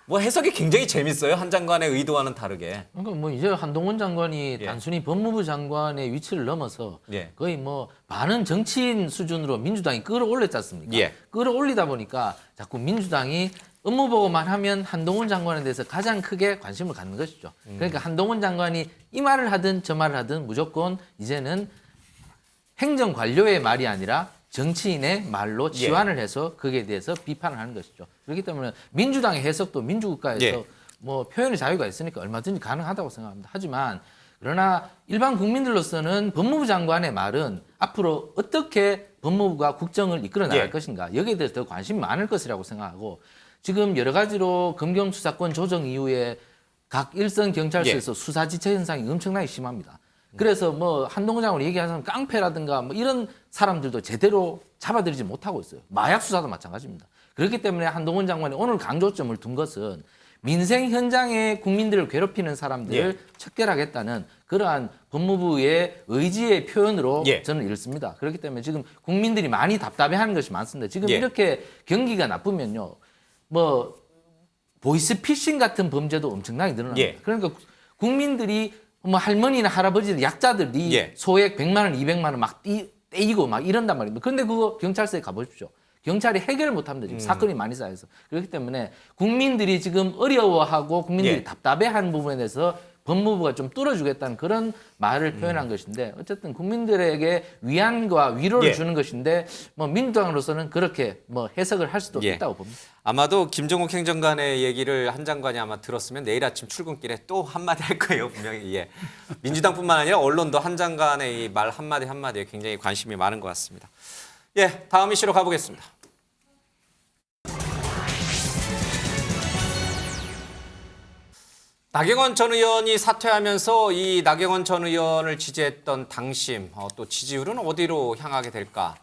뭐 해석이 굉장히 재밌어요. 한 장관의 의도와는 다르게. 그러니까 뭐 이제 한동훈 장관이 예. 단순히 법무부 장관의 위치를 넘어서 예. 거의 뭐 많은 정치인 수준으로 민주당이 끌어올렸지 않습니까? 예. 끌어올리다 보니까 자꾸 민주당이 업무 보고만 하면 한동훈 장관에 대해서 가장 크게 관심을 갖는 것이죠. 그러니까 한동훈 장관이 이 말을 하든 저 말을 하든 무조건 이제는 행정 관료의 말이 아니라 정치인의 말로 치환을 해서 거기에 대해서 비판을 하는 것이죠. 그렇기 때문에 민주당의 해석도 민주국가에서 예. 뭐 표현의 자유가 있으니까 얼마든지 가능하다고 생각합니다. 하지만 그러나 일반 국민들로서는 법무부 장관의 말은 앞으로 어떻게 법무부가 국정을 이끌어 나갈 예. 것인가 여기에 대해서 더 관심이 많을 것이라고 생각하고 지금 여러 가지로 검경 수사권 조정 이후에 각 일선 경찰서에서 수사 지체 현상이 엄청나게 심합니다. 그래서 뭐 한동훈 장관이 얘기하는 깡패라든가 뭐 이런 사람들도 제대로 잡아들이지 못하고 있어요. 마약 수사도 마찬가지입니다. 그렇기 때문에 한동훈 장관이 오늘 강조점을 둔 것은 민생 현장에 국민들을 괴롭히는 사람들을 척결하겠다는 그러한 법무부의 의지의 표현으로 저는 읽습니다. 그렇기 때문에 지금 국민들이 많이 답답해하는 것이 많습니다. 지금 이렇게 경기가 나쁘면요, 뭐 보이스피싱 같은 범죄도 엄청나게 늘어납니다. 그러니까 국민들이 뭐 할머니나 할아버지들 약자들이 소액 100만 원, 200만 원 막 떼이고 막 이런단 말입니다. 그런데 그거 경찰서에 가보십시오. 경찰이 해결을 못합니다. 지금 사건이 많이 쌓여서. 그렇기 때문에 국민들이 지금 어려워하고 국민들이 답답해하는 부분에 대해서 법무부가 좀 뚫어주겠다는 그런 말을 표현한 것인데 어쨌든 국민들에게 위안과 위로를 주는 것인데 뭐 민주당으로서는 그렇게 뭐 해석을 할 수도 있다고 봅니다. 아마도 김종욱 행정관의 얘기를 한 장관이 아마 들었으면 내일 아침 출근길에 또 한마디 할 거예요. 분명히. 민주당뿐만 아니라 언론도 한 장관의 이 말 한마디 한마디에 굉장히 관심이 많은 것 같습니다. 다음 이슈로 가보겠습니다. 나경원 전 의원이 사퇴하면서 이 나경원 전 의원을 지지했던 당심, 또 지지율은 어디로 향하게 될까?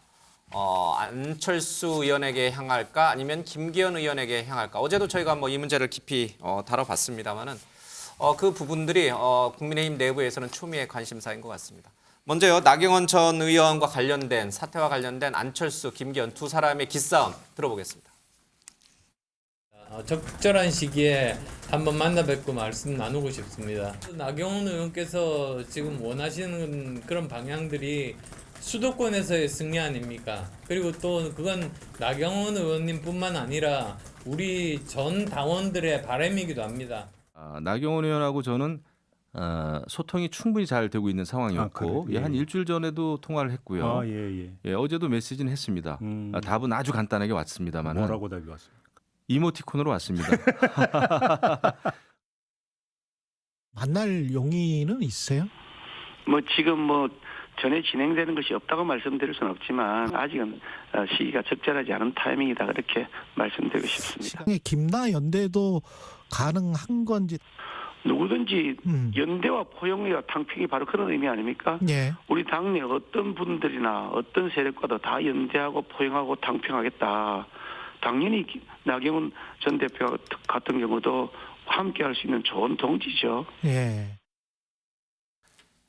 안철수 의원에게 향할까? 아니면 김기현 의원에게 향할까? 어제도 저희가 뭐 이 문제를 깊이 다뤄봤습니다만은 그 부분들이 국민의힘 내부에서는 초미의 관심사인 것 같습니다. 먼저요, 나경원 전 의원과 관련된 사태와 관련된 안철수, 김기현 두 사람의 기싸움 들어보겠습니다. 적절한 시기에 한번 만나 뵙고 말씀 나누고 싶습니다. 나경원 의원께서 지금 원하시는 그런 방향들이 수도권에서의 승리 아닙니까? 그리고 또 그건 나경원 의원님뿐만 아니라 우리 전 당원들의 바람이기도 합니다. 나경원 의원하고 저는 소통이 충분히 잘 되고 있는 상황이었고 그래요? 예, 한 예. 일주일 전에도 통화를 했고요. 예, 어제도 메시지는 했습니다. 답은 아주 간단하게 왔습니다만 뭐라고 답이 왔습니까? 이모티콘으로 왔습니다. 만날 용의는 있어요? 지금 전에 진행되는 것이 없다고 말씀드릴 수는 없지만 아직은 시기가 적절하지 않은 타이밍이다 그렇게 말씀드리고 싶습니다. 김나 연대도 가능한 건지 누구든지 연대와 포용과 탕평이 바로 그런 의미 아닙니까? 예. 우리 당내 어떤 분들이나 어떤 세력과도 다 연대하고 포용하고 탕평하겠다. 당연히 나경원 전 대표 같은 경우도 함께할 수 있는 좋은 동지죠. 예.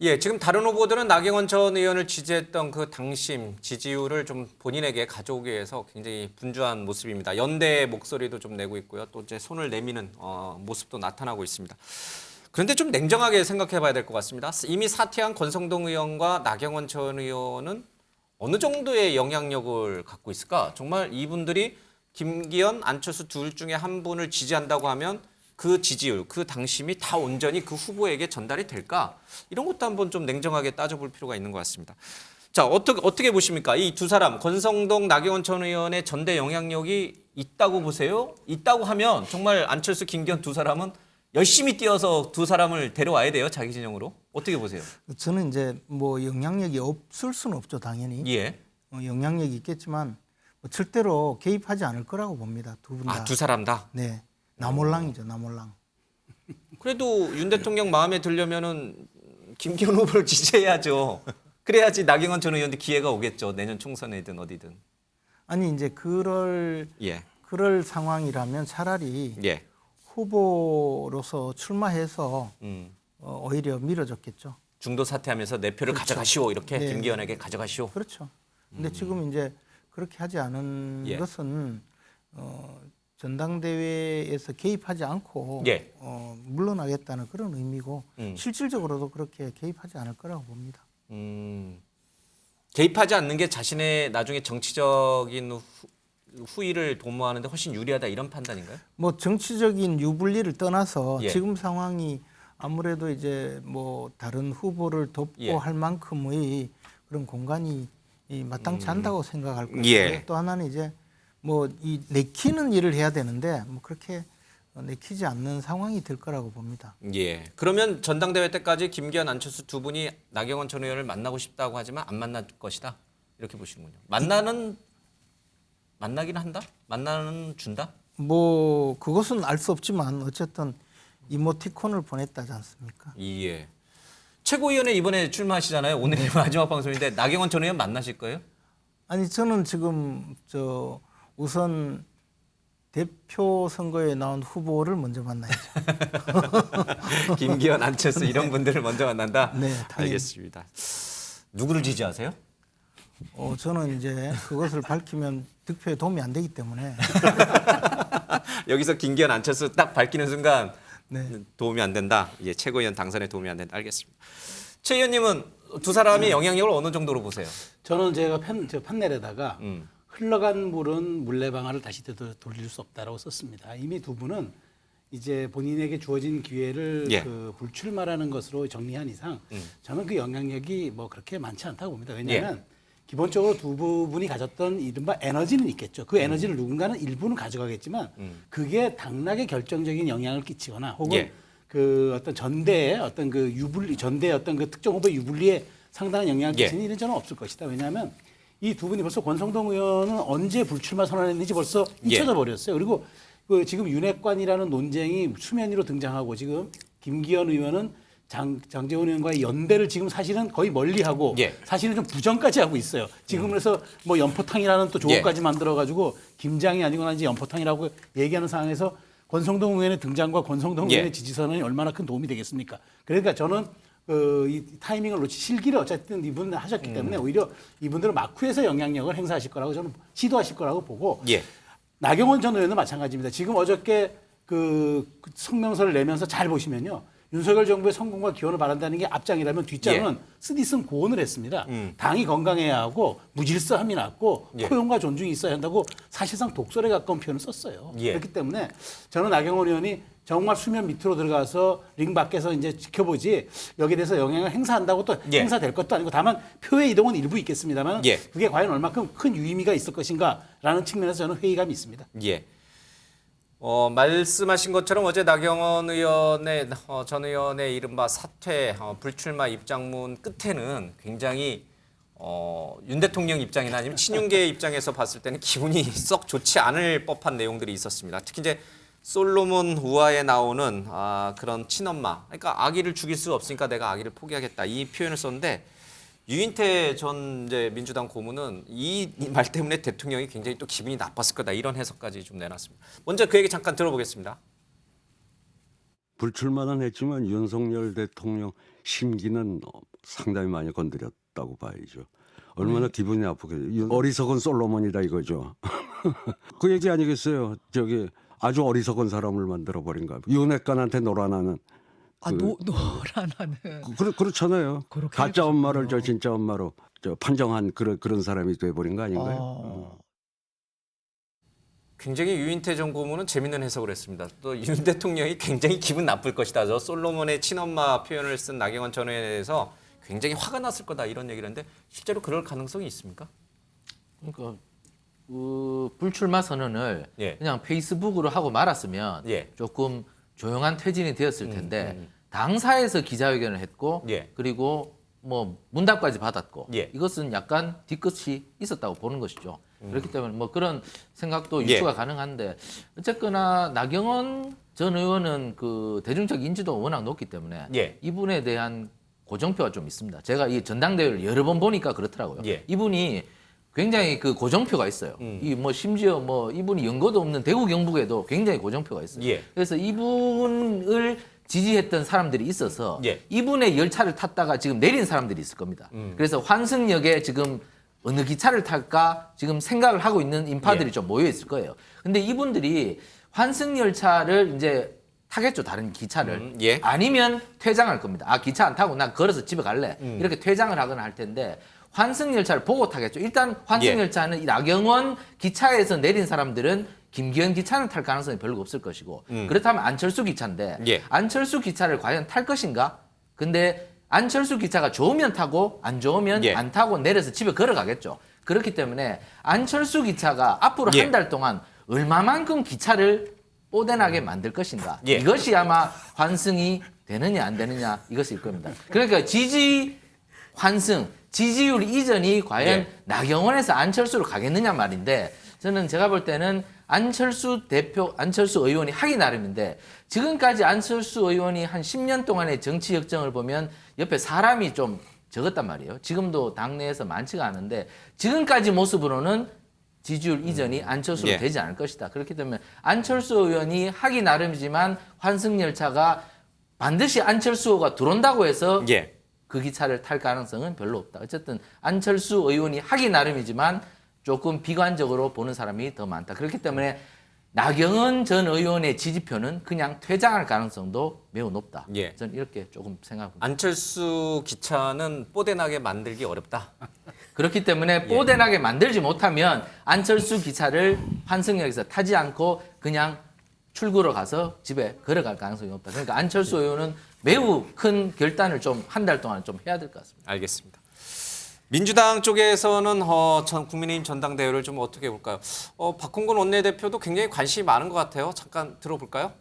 예, 지금 다른 후보들은 나경원 전 의원을 지지했던 그 당심, 지지율을 좀 본인에게 가져오기 위해서 굉장히 분주한 모습입니다. 연대의 목소리도 좀 내고 있고요. 또 이제 손을 내미는 모습도 나타나고 있습니다. 그런데 좀 냉정하게 생각해 봐야 될 것 같습니다. 이미 사퇴한 권성동 의원과 나경원 전 의원은 어느 정도의 영향력을 갖고 있을까? 정말 이분들이 김기현, 안철수 둘 중에 한 분을 지지한다고 하면 그 지지율, 그 당심이 다 온전히 그 후보에게 전달이 될까? 이런 것도 한번 좀 냉정하게 따져볼 필요가 있는 것 같습니다. 자, 어떻게 보십니까? 이 두 사람, 권성동, 나경원 전 의원의 전대 영향력이 있다고 보세요? 있다고 하면 정말 안철수, 김기현 두 사람은 열심히 뛰어서 두 사람을 데려와야 돼요, 자기 진영으로. 어떻게 보세요? 저는 이제 영향력이 없을 수는 없죠, 당연히. 예. 영향력이 있겠지만 절대로 개입하지 않을 거라고 봅니다, 두 분 다. 두 사람 다? 네. 나몰랑이죠, 나몰랑. 그래도 윤 대통령 마음에 들려면은 김기현 후보를 지지해야죠. 그래야지 나경원 전 의원한테 기회가 오겠죠. 내년 총선에든 어디든. 아니 이제 그럴 상황이라면 차라리 후보로서 출마해서 오히려 밀어줬겠죠. 중도 사퇴하면서 내 표를 가져가시오 이렇게 네. 김기현에게 가져가시오. 그렇죠. 근데 지금 이제 그렇게 하지 않은 것은 전당대회에서 개입하지 않고 물러나겠다는 그런 의미고 실질적으로도 그렇게 개입하지 않을 거라고 봅니다. 개입하지 않는 게 자신의 나중에 정치적인 후위를 도모하는 데 훨씬 유리하다 이런 판단인가요? 정치적인 유불리를 떠나서 예. 지금 상황이 아무래도 이제 다른 후보를 돕고 할 만큼의 그런 공간이 마땅치 않다고 생각할 거고요. 예. 또 하나는 이제 이 내키는 일을 해야 되는데 그렇게 내키지 않는 상황이 될 거라고 봅니다. 예. 그러면 전당대회 때까지 김기현, 안철수 두 분이 나경원 전 의원을 만나고 싶다고 하지만 안 만날 것이다. 이렇게 보시는군요. 만나긴 한다? 만나는 준다? 그것은 알 수 없지만 어쨌든 이모티콘을 보냈다지 않습니까? 예. 최고위원회 이번에 출마하시잖아요. 오늘이 마지막 방송인데 나경원 전 의원 만나실 거예요? 아니 저는 지금 우선 대표 선거에 나온 후보를 먼저 만나야죠. 김기현, 안철수 이런 분들을 먼저 만난다? 네, 당연히. 알겠습니다. 누구를 지지하세요? 저는 이제 그것을 밝히면 득표에 도움이 안 되기 때문에 여기서 김기현, 안철수 딱 밝히는 순간 네. 도움이 안 된다. 예, 최고위원 당선에 도움이 안 된다. 알겠습니다. 최 의원님은 두 사람의 영향력을 어느 정도로 보세요? 저는 제가 판넬에다가 흘러간 물은 물레방아를 다시 돌릴 수 없다라고 썼습니다. 이미 두 분은 이제 본인에게 주어진 기회를 불출마라는 것으로 정리한 이상 저는 그 영향력이 그렇게 많지 않다고 봅니다. 왜냐하면 기본적으로 두 분이 가졌던 이른바 에너지는 있겠죠. 그 에너지를 누군가는 일부는 가져가겠지만 그게 당락에 결정적인 영향을 끼치거나 혹은 그 어떤 전대의 어떤 그 유불리, 전대의 어떤 그 특정 후보의 유불리에 상당한 영향을 끼치는 일은 저는 없을 것이다. 왜냐하면 이 두 분이 벌써 권성동 의원은 언제 불출마 선언했는지 벌써 잊혀져 버렸어요. 그리고 그 지금 윤핵관이라는 논쟁이 수면 위로 등장하고 지금 김기현 의원은 장제원 의원과의 연대를 지금 사실은 거의 멀리하고 사실은 좀 부정까지 하고 있어요. 지금 그래서 연포탕이라는 또 조어까지 만들어가지고 김장이 아니거나 이제 연포탕이라고 얘기하는 상황에서 권성동 의원의 등장과 권성동 의원의 지지선언이 얼마나 큰 도움이 되겠습니까? 그러니까 저는 이 타이밍을 놓치 실기를 어쨌든 이분은 하셨기 때문에 오히려 이분들은 막후에서 영향력을 행사하실 거라고 저는 시도하실 거라고 보고 나경원 전 의원도 마찬가지입니다. 지금 어저께 그 성명서를 내면서 잘 보시면요. 윤석열 정부의 성공과 기원을 바란다는 게 앞장이라면 뒷장은 쓰디쓴 고언을 했습니다. 당이 건강해야 하고 무질서함이 낮고 포용과 존중이 있어야 한다고 사실상 독설에 가까운 표현을 썼어요. 그렇기 때문에 저는 나경원 의원이 정말 수면 밑으로 들어가서 링 밖에서 이제 지켜보지 여기에 대해서 영향을 행사한다고 또 행사될 것도 아니고 다만 표의 이동은 일부 있겠습니다만 그게 과연 얼마큼 큰 유의미가 있을 것인가라는 측면에서 저는 회의감이 있습니다. 말씀하신 것처럼 어제 나경원 의원의 전 의원의 이른바 사퇴 불출마 입장문 끝에는 굉장히 윤 대통령 입장이나 아니면 친윤계 입장에서 봤을 때는 기분이 썩 좋지 않을 법한 내용들이 있었습니다. 특히 이제 솔로몬 우화에 나오는 그런 친엄마, 그러니까 아기를 죽일 수 없으니까 내가 아기를 포기하겠다 이 표현을 썼는데 유인태 전 이제 민주당 고문은 이 말 때문에 대통령이 굉장히 또 기분이 나빴을 거다 이런 해석까지 좀 내놨습니다. 먼저 그 얘기 잠깐 들어보겠습니다. 불출마는 했지만 윤석열 대통령 심기는 상당히 많이 건드렸다고 봐야죠. 얼마나 기분이 아프겠어요. 어리석은 솔로몬이다 이거죠. 그 얘기 아니겠어요. 저기 아주 어리석은 사람을 만들어버린가. 윤핵관한테 놀아나는. 노란하는. 그렇잖아요. 가짜 엄마를 저 진짜 엄마로 판정한 그런 사람이 돼버린 거 아닌가요? 굉장히 유인태 전 고문은 재밌는 해석을 했습니다. 또 윤 대통령이 굉장히 기분 나쁠 것이다. 저 솔로몬의 친엄마 표현을 쓴 나경원 전 의원에 대해서 굉장히 화가 났을 거다 이런 얘기를 했는데 실제로 그럴 가능성이 있습니까? 그러니까 불출마 선언을 그냥 페이스북으로 하고 말았으면 조금 조용한 퇴진이 되었을 텐데 당사에서 기자회견을 했고 그리고 뭐 문답까지 받았고 이것은 약간 뒤끝이 있었다고 보는 것이죠. 그렇기 때문에 뭐 그런 생각도 유추가 가능한데 어쨌거나 나경원 전 의원은 그 대중적 인지도가 워낙 높기 때문에 이분에 대한 고정표가 좀 있습니다. 제가 이 전당대회를 여러 번 보니까 그렇더라고요. 이분이 굉장히 그 고정표가 있어요. 이 뭐 심지어 뭐 이분이 연고도 없는 대구 경북에도 굉장히 고정표가 있어요. 그래서 이분을 지지했던 사람들이 있어서 이분의 열차를 탔다가 지금 내린 사람들이 있을 겁니다. 그래서 환승역에 지금 어느 기차를 탈까 지금 생각을 하고 있는 인파들이 좀 모여 있을 거예요. 근데 이분들이 환승열차를 이제 타겠죠, 다른 기차를. 아니면 퇴장할 겁니다. 아, 기차 안 타고 나 걸어서 집에 갈래. 이렇게 퇴장을 하거나 할 텐데 환승열차를 보고 타겠죠. 일단 환승열차는 이 나경원 기차에서 내린 사람들은 김기현 기차는 탈 가능성이 별로 없을 것이고 그렇다면 안철수 기차인데 안철수 기차를 과연 탈 것인가? 근데 안철수 기차가 좋으면 타고 안 좋으면 안 타고 내려서 집에 걸어가겠죠. 그렇기 때문에 안철수 기차가 앞으로 한 달 동안 얼마만큼 기차를 뽀대나게 만들 것인가. 이것이 아마 환승이 되느냐 안 되느냐 이것일 겁니다. 그러니까 지지 환승, 지지율 이전이 과연 나경원에서 안철수로 가겠느냐 말인데 저는 제가 볼 때는 안철수 의원이 하기 나름인데 지금까지 안철수 의원이 한 10년 동안의 정치 역정을 보면 옆에 사람이 좀 적었단 말이에요. 지금도 당내에서 많지가 않은데 지금까지 모습으로는 지지율 이전이 안철수로 되지 않을 것이다. 그렇기 때문에 안철수 의원이 하기 나름이지만 환승열차가 반드시 안철수가 들어온다고 해서 그 기차를 탈 가능성은 별로 없다. 어쨌든 안철수 의원이 하기 나름이지만 조금 비관적으로 보는 사람이 더 많다. 그렇기 때문에 나경원 전 의원의 지지표는 그냥 퇴장할 가능성도 매우 높다. 저는 이렇게 조금 생각합니다. 안철수 기차는 뽀대나게 만들기 어렵다. 그렇기 때문에 뽀대나게 만들지 못하면 안철수 기차를 환승역에서 타지 않고 그냥 출구로 가서 집에 걸어갈 가능성이 높다. 그러니까 안철수 의원은 매우 큰 결단을 좀 한 달 동안 좀 해야 될 것 같습니다. 알겠습니다. 민주당 쪽에서는 국민의힘 전당대회를 좀 어떻게 볼까요? 박홍근 원내대표도 굉장히 관심이 많은 것 같아요. 잠깐 들어볼까요?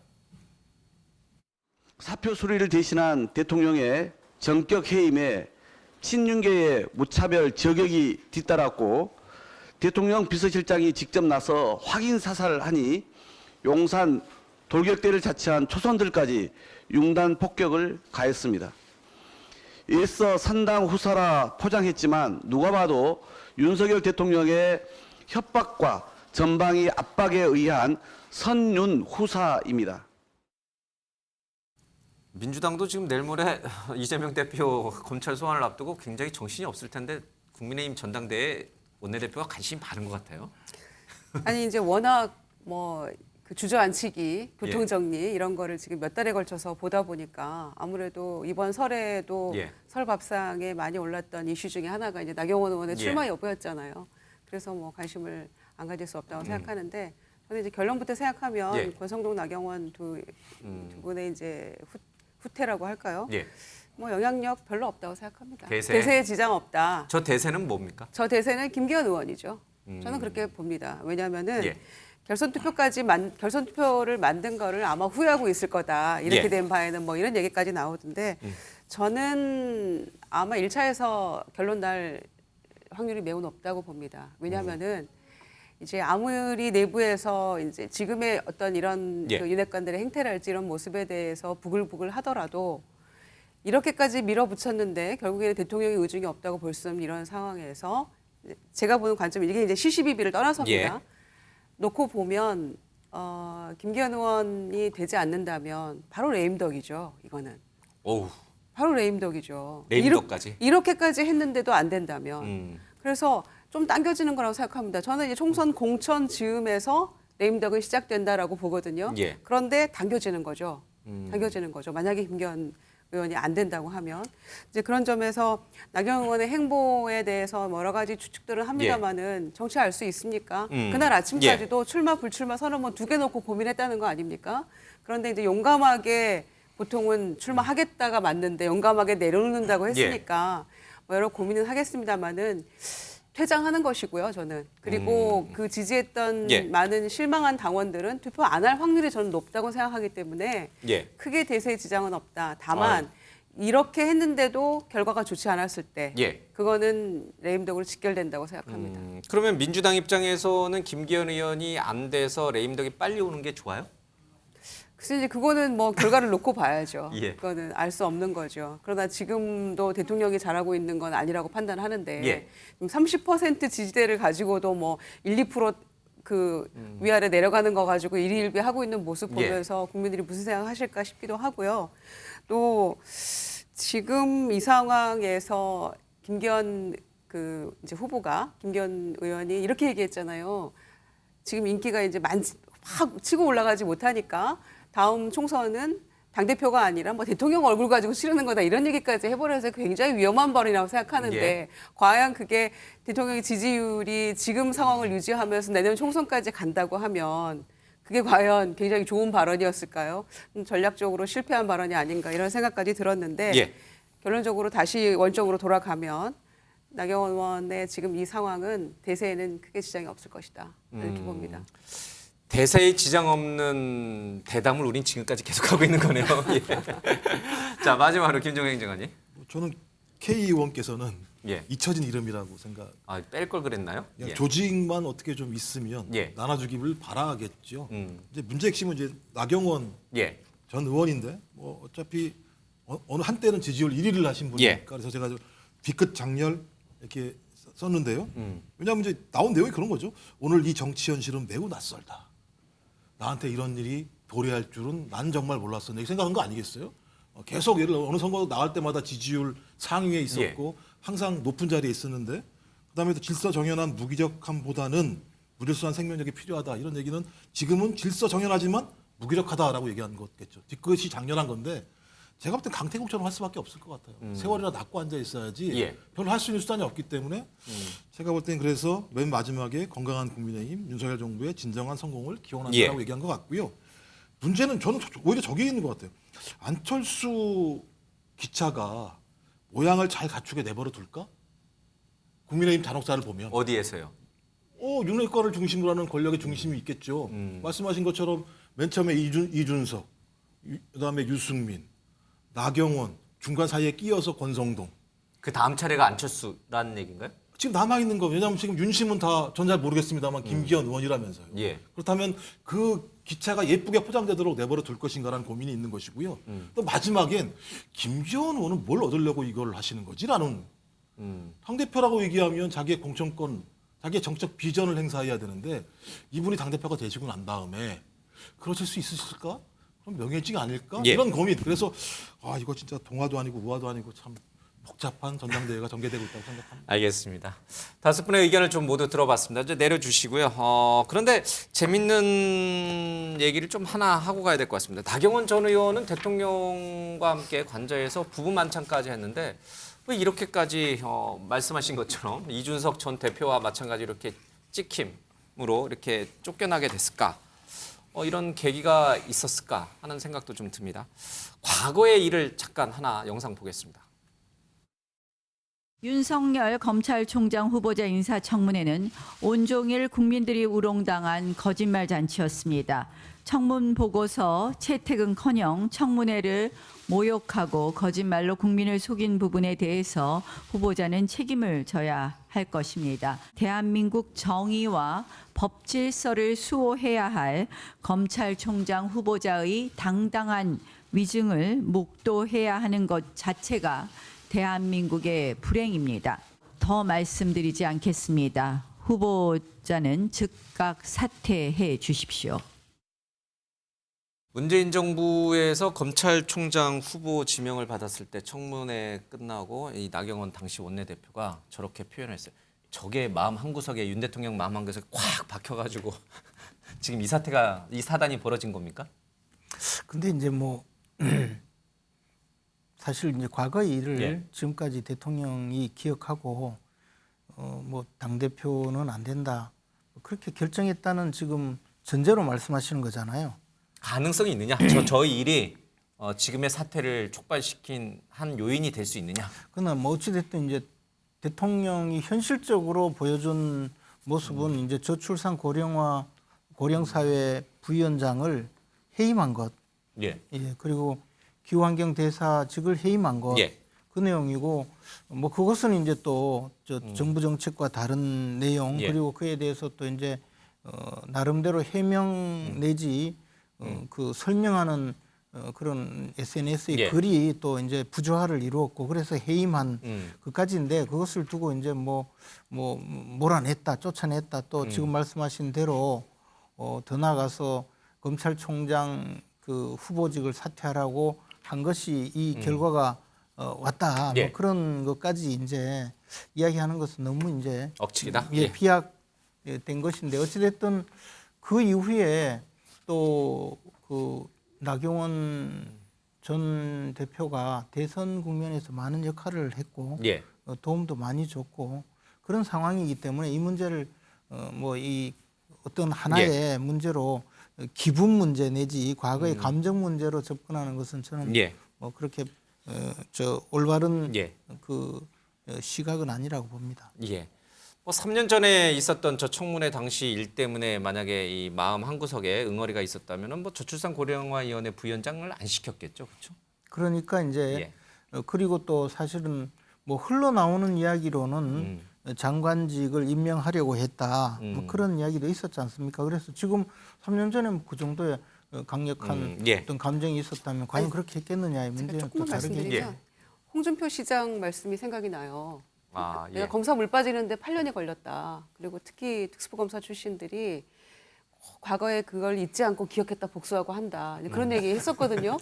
사표 수리를 대신한 대통령의 전격 해임에 친윤계의 무차별 저격이 뒤따랐고 대통령 비서실장이 직접 나서 확인 사살을 하니 용산 돌격대를 자처한 초선들까지 융단 폭격을 가했습니다. 일서 산당 후사라 포장했지만 누가 봐도 윤석열 대통령의 협박과 전방위 압박에 의한 선윤 후사입니다. 민주당도 지금 내일 모레 이재명 대표 검찰 소환을 앞두고 굉장히 정신이 없을 텐데 국민의힘 전당대회 원내대표가 관심이 많은 것 같아요. 아니 이제 워낙 뭐 그 주저앉히기, 교통정리 이런 거를 지금 몇 달에 걸쳐서 보다 보니까 아무래도 이번 설에도 설 밥상에 많이 올랐던 이슈 중에 하나가 이제 나경원 의원의 출마 여부였잖아요. 그래서 뭐 관심을 안 가질 수 없다고 생각하는데 저는 이제 결론부터 생각하면 권성동, 나경원 두 분의 이제 후퇴라고 할까요? 뭐 영향력 별로 없다고 생각합니다. 대세에 지장 없다. 저 대세는 뭡니까? 저 대세는 김기현 의원이죠. 저는 그렇게 봅니다. 왜냐하면은 결선 투표를 만든 거를 아마 후회하고 있을 거다. 이렇게 된 바에는 뭐 이런 얘기까지 나오던데 저는 아마 1차에서 결론 날 확률이 매우 높다고 봅니다. 왜냐하면은 이제 아무리 내부에서 이제 지금의 어떤 이런 그 윤핵관들의 행태랄지 이런 모습에 대해서 부글부글 하더라도 이렇게까지 밀어붙였는데 결국에는 대통령의 의중이 없다고 볼 수 없는 이런 상황에서 제가 보는 관점은 이게 이제 시시비비를 떠나서입니다. 놓고 보면 김기현 의원이 되지 않는다면 바로 레임덕이죠. 이거는. 오우. 바로 레임덕이죠. 레임덕까지. 이렇게까지 했는데도 안 된다면. 그래서 좀 당겨지는 거라고 생각합니다. 저는 이제 총선 공천 즈음에서 레임덕은 시작된다라고 보거든요. 그런데 당겨지는 거죠. 당겨지는 거죠. 만약에 김기현 의원이 안 된다고 하면 이제 그런 점에서 나경원 의원의 행보에 대해서 여러 가지 추측들을 합니다만은 정치할 수 있습니까? 그날 아침까지도 출마 불출마 선언문 2개 놓고 고민했다는 거 아닙니까? 그런데 이제 용감하게 보통은 출마하겠다가 맞는데 용감하게 내려놓는다고 했으니까 뭐 여러 고민은 하겠습니다만은 퇴장하는 것이고요, 저는. 그리고 그 지지했던 많은 실망한 당원들은 투표 안 할 확률이 저는 높다고 생각하기 때문에 크게 대세에 지장은 없다. 다만 이렇게 했는데도 결과가 좋지 않았을 때 그거는 레임덕으로 직결된다고 생각합니다. 그러면 민주당 입장에서는 김기현 의원이 안 돼서 레임덕이 빨리 오는 게 좋아요? 그래서 이제 그거는 뭐 결과를 놓고 봐야죠. 그거는 알 수 없는 거죠. 그러나 지금도 대통령이 잘하고 있는 건 아니라고 판단하는데 30% 지지대를 가지고도 뭐 1, 2% 그 위아래 내려가는 거 가지고 일희일비하고 있는 모습 보면서 국민들이 무슨 생각하실까 싶기도 하고요. 또 지금 이 상황에서 김기현 그 이제 후보가 김기현 의원이 이렇게 얘기했잖아요. 지금 인기가 이제 확 치고 올라가지 못하니까 다음 총선은 당대표가 아니라 뭐 대통령 얼굴 가지고 치르는 거다 이런 얘기까지 해버려서 굉장히 위험한 발언이라고 생각하는데 과연 그게 대통령의 지지율이 지금 상황을 유지하면서 내년 총선까지 간다고 하면 그게 과연 굉장히 좋은 발언이었을까요? 전략적으로 실패한 발언이 아닌가 이런 생각까지 들었는데 결론적으로 다시 원점으로 돌아가면 나경원 의원의 지금 이 상황은 대세에는 크게 지장이 없을 것이다 이렇게 봅니다. 대세에 지장 없는 대담을 우린 지금까지 계속하고 있는 거네요. 자, 마지막으로 김종현 행정관님. 저는 K 의원께서는 잊혀진 이름이라고 생각. 뺄 걸 그랬나요? 조직만 어떻게 좀 있으면 나눠주기를 바라겠죠. 이제 문제 핵심은 이제 나경원 전 의원인데 뭐 어차피 어느 한때는 지지율 1위를 하신 분이니까 그래서 제가 뒤끝 장렬 이렇게 썼는데요. 왜냐하면 이제 나온 내용이 그런 거죠. 오늘 이 정치 현실은 매우 낯설다. 나한테 이런 일이 도래할 줄은 난 정말 몰랐어. 이렇게 생각한 거 아니겠어요? 계속 예를 들어 어느 선거 나갈 때마다 지지율 상위에 있었고 항상 높은 자리에 있었는데 그다음에 또 질서 정연한 무기력함보다는 무질서한 생명력이 필요하다. 이런 얘기는 지금은 질서 정연하지만 무기력하다라고 얘기한 거겠죠. 뒤끝이 장렬한 건데 제가 볼 땐 강태공처럼 할 수밖에 없을 것 같아요. 세월이나 낫고 앉아 있어야지 별로 할 수 있는 수단이 없기 때문에 제가 볼 땐 그래서 맨 마지막에 건강한 국민의힘 윤석열 정부의 진정한 성공을 기원한다고 얘기한 것 같고요. 문제는 저는 오히려 저기 있는 것 같아요. 안철수 기차가 모양을 잘 갖추게 내버려 둘까? 국민의힘 잔혹사를 보면. 어디에서요? 윤핵관을 중심으로 하는 권력의 중심이 있겠죠. 말씀하신 것처럼 맨 처음에 이준석, 그다음에 유승민, 나경원, 중간 사이에 끼어서 권성동. 그 다음 차례가 안철수라는 얘기인가요? 지금 남아있는 거 왜냐하면 지금 윤심은 다 전 잘 모르겠습니다만 김기현 의원이라면서요. 그렇다면 그 기차가 예쁘게 포장되도록 내버려 둘 것인가라는 고민이 있는 것이고요. 또 마지막엔 김기현 의원은 뭘 얻으려고 이걸 하시는 거지라는 당대표라고 얘기하면 자기의 공천권, 자기의 정책 비전을 행사해야 되는데 이분이 당대표가 되시고 난 다음에 그러실 수 있으실까? 그럼 명예직 아닐까? 이런 고민. 그래서 이거 진짜 동화도 아니고 우화도 아니고 참 복잡한 전당대회가 전개되고 있다고 생각합니다. 알겠습니다. 5분의 의견을 좀 모두 들어봤습니다. 이제 내려주시고요. 그런데 재밌는 얘기를 좀 하나 하고 가야 될 것 같습니다. 나경원 전 의원은 대통령과 함께 관저에서 부부 만찬까지 했는데 왜 이렇게까지 말씀하신 것처럼 이준석 전 대표와 마찬가지로 이렇게 찍힘으로 이렇게 쫓겨나게 됐을까? 이런 계기가 있었을까 하는 생각도 좀 듭니다. 과거의 일을 잠깐 하나 영상 보겠습니다. 윤석열 검찰총장 후보자 인사청문회는 온종일 국민들이 우롱당한 거짓말 잔치였습니다. 청문 보고서 채택은커녕 청문회를 모욕하고 거짓말로 국민을 속인 부분에 대해서 후보자는 책임을 져야 할 것입니다. 대한민국 정의와 법 질서를 수호해야 할 검찰총장 후보자의 당당한 위증을 묵도해야 하는 것 자체가 대한민국의 불행입니다. 더 말씀드리지 않겠습니다. 후보자는 즉각 사퇴해 주십시오. 문재인 정부에서 검찰총장 후보 지명을 받았을 때 청문회 끝나고 이 나경원 당시 원내대표가 저렇게 표현했어요. 저게 마음 한구석에 윤 대통령 마음 한구석에 꽉 박혀가지고 지금 이 사단이 벌어진 겁니까? 근데 이제 뭐 사실 이제 과거의 일을 예. 지금까지 대통령이 기억하고 뭐 당대표는 안 된다 그렇게 결정했다는 지금 전제로 말씀하시는 거잖아요. 가능성이 있느냐? 저 일이 지금의 사태를 촉발시킨 한 요인이 될 수 있느냐? 그러나 뭐 어찌됐든 이제 대통령이 현실적으로 보여준 모습은 이제 저출산 고령사회 부위원장을 해임한 것, 예. 예, 그리고 기후환경 대사직을 해임한 것, 예. 그 내용이고 뭐 그것은 이제 또 정부 정책과 다른 내용 예. 그리고 그에 대해서 또 이제 나름대로 해명 내지 그 설명하는 그런 SNS의 예. 글이 또 이제 부조화를 이루었고 그래서 해임한 그까지인데 그것을 두고 이제 뭐 몰아냈다 쫓아냈다 또 지금 말씀하신 대로 더 나아가서 검찰총장 그 후보직을 사퇴하라고 한 것이 이 결과가 왔다 예. 뭐 그런 것까지 이제 이야기하는 것은 너무 이제 억측이다. 예, 비약된 것인데 어찌됐든 그 이후에 또 그 나경원 전 대표가 대선 국면에서 많은 역할을 했고 예. 도움도 많이 줬고 그런 상황이기 때문에 이 문제를 뭐 이 어떤 하나의 문제로 기분 문제 내지 과거의 감정 문제로 접근하는 것은 저는 예. 뭐 그렇게 올바른 예. 그 시각은 아니라고 봅니다. 예. 뭐 3년 전에 있었던 저 청문회 당시 일 때문에 만약에 이 마음 한구석에 응어리가 있었다면은 뭐 저출산 고령화위원회 부위원장을 안 시켰겠죠, 그렇죠? 그러니까 이제 그리고 또 사실은 뭐 흘러나오는 이야기로는 장관직을 임명하려고 했다. 뭐 그런 이야기도 있었지 않습니까? 그래서 지금 3년 전에 그 정도의 강력한 어떤 감정이 있었다면 과연 그렇게 했겠느냐의 문제는 또 조금만 다르게. 말씀드리면 홍준표 시장 말씀이 생각이 나요. 아, 내가 검사 물 빠지는데 8년이 걸렸다. 그리고 특히 특수부검사 출신들이 과거에 그걸 잊지 않고 기억했다 복수하고 한다. 그런 얘기 했었거든요.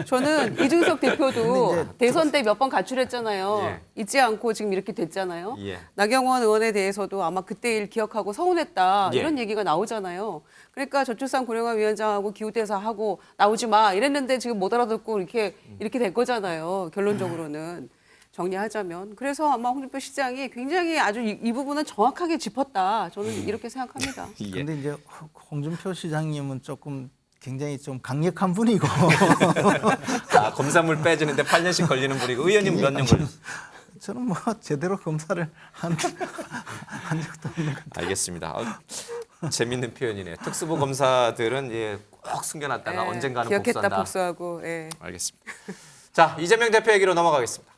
저는 이준석 대표도 대선 때 몇 번 가출했잖아요. 예. 잊지 않고 지금 이렇게 됐잖아요. 예. 나경원 의원에 대해서도 아마 그때 일 기억하고 서운했다. 예. 이런 얘기가 나오잖아요. 그러니까 저출산 고령화 위원장하고 기후대사하고 나오지 마 이랬는데 지금 못 알아듣고 이렇게 된 거잖아요. 결론적으로는. 정리하자면. 그래서 아마 홍준표 시장이 굉장히 아주 이 부분은 정확하게 짚었다. 저는 이렇게 생각합니다. 그런데 이제 홍준표 시장님은 조금 굉장히 좀 강력한 분이고. 아, 검사물 빼주는데 8년씩 걸리는 분이고 의원님 몇 년 걸렸어요? 저는 뭐 제대로 검사를 한 적도 없는 것 같아요. 알겠습니다. 재밌는 표현이네요. 특수부 검사들은 꼭 숨겨놨다가 언젠가는 기억했다 복수한다. 복수하고. 예. 알겠습니다. 자, 이재명 대표 얘기로 넘어가겠습니다.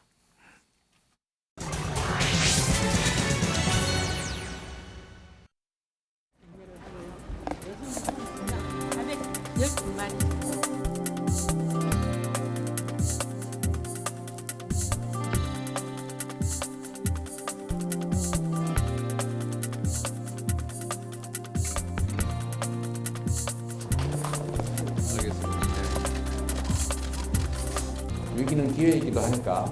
위기는 기회이기도 하니까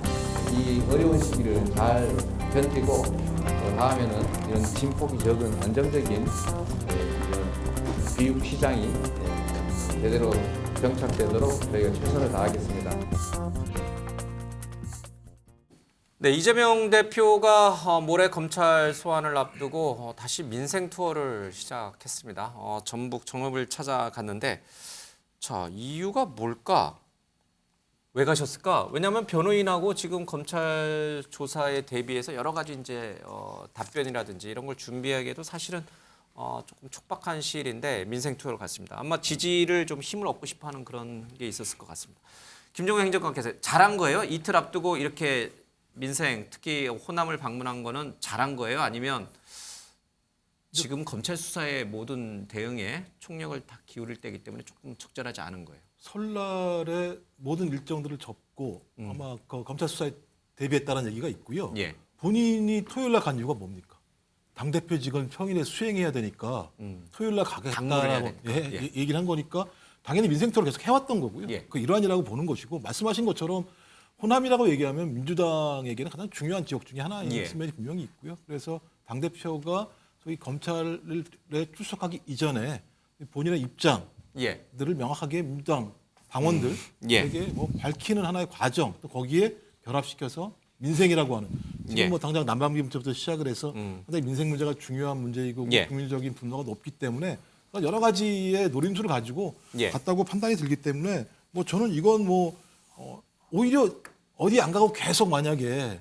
이 어려운 시기를 잘 견디고 또 다음에는 이런 진폭이 적은 안정적인 이런 비육 시장이 제대로 정착되도록 저희가 최선을 다하겠습니다. 네, 이재명 대표가 모레 검찰 소환을 앞두고 다시 민생 투어를 시작했습니다. 전북 정읍을 찾아갔는데 자, 이유가 뭘까? 왜 가셨을까? 왜냐하면 변호인하고 지금 검찰 조사에 대비해서 여러 가지 이제 답변이라든지 이런 걸 준비하기에도 사실은 조금 촉박한 시일인데 민생 투어를 갔습니다. 아마 지지를 좀 힘을 얻고 싶어하는 그런 게 있었을 것 같습니다. 김종국 행정관께서 잘한 거예요? 이틀 앞두고 이렇게 민생, 특히 호남을 방문한 거는 잘한 거예요? 아니면 지금 검찰 수사의 모든 대응에 총력을 다 기울일 때이기 때문에 조금 적절하지 않은 거예요? 설날에 모든 일정들을 접고 아마 그 검찰 수사에 대비했다는 얘기가 있고요. 예. 본인이 토요일 날 간 이유가 뭡니까? 당대표직은 평일에 수행해야 되니까 토요일 날 가겠다라고 얘기를 한 거니까 당연히 민생투어를 계속 해왔던 거고요. 예. 그 일환이라고 보는 것이고 말씀하신 것처럼 호남이라고 얘기하면 민주당에게는 가장 중요한 지역 중에 하나인 예. 측면이 분명히 있고요. 그래서 당대표가 소위 검찰에 출석하기 이전에 본인의 입장들을 예. 명확하게 민주당 당원들에게 뭐 밝히는 하나의 과정, 또 거기에 결합시켜서 민생이라고 하는 지금 뭐 당장 난방비 문제부터 시작을 해서 상당히 민생 문제가 중요한 문제이고 국민적인 분노가 높기 때문에 여러 가지의 노림수를 가지고 갔다고 판단이 들기 때문에 뭐 저는 이건 뭐 오히려 어디 안 가고 계속 만약에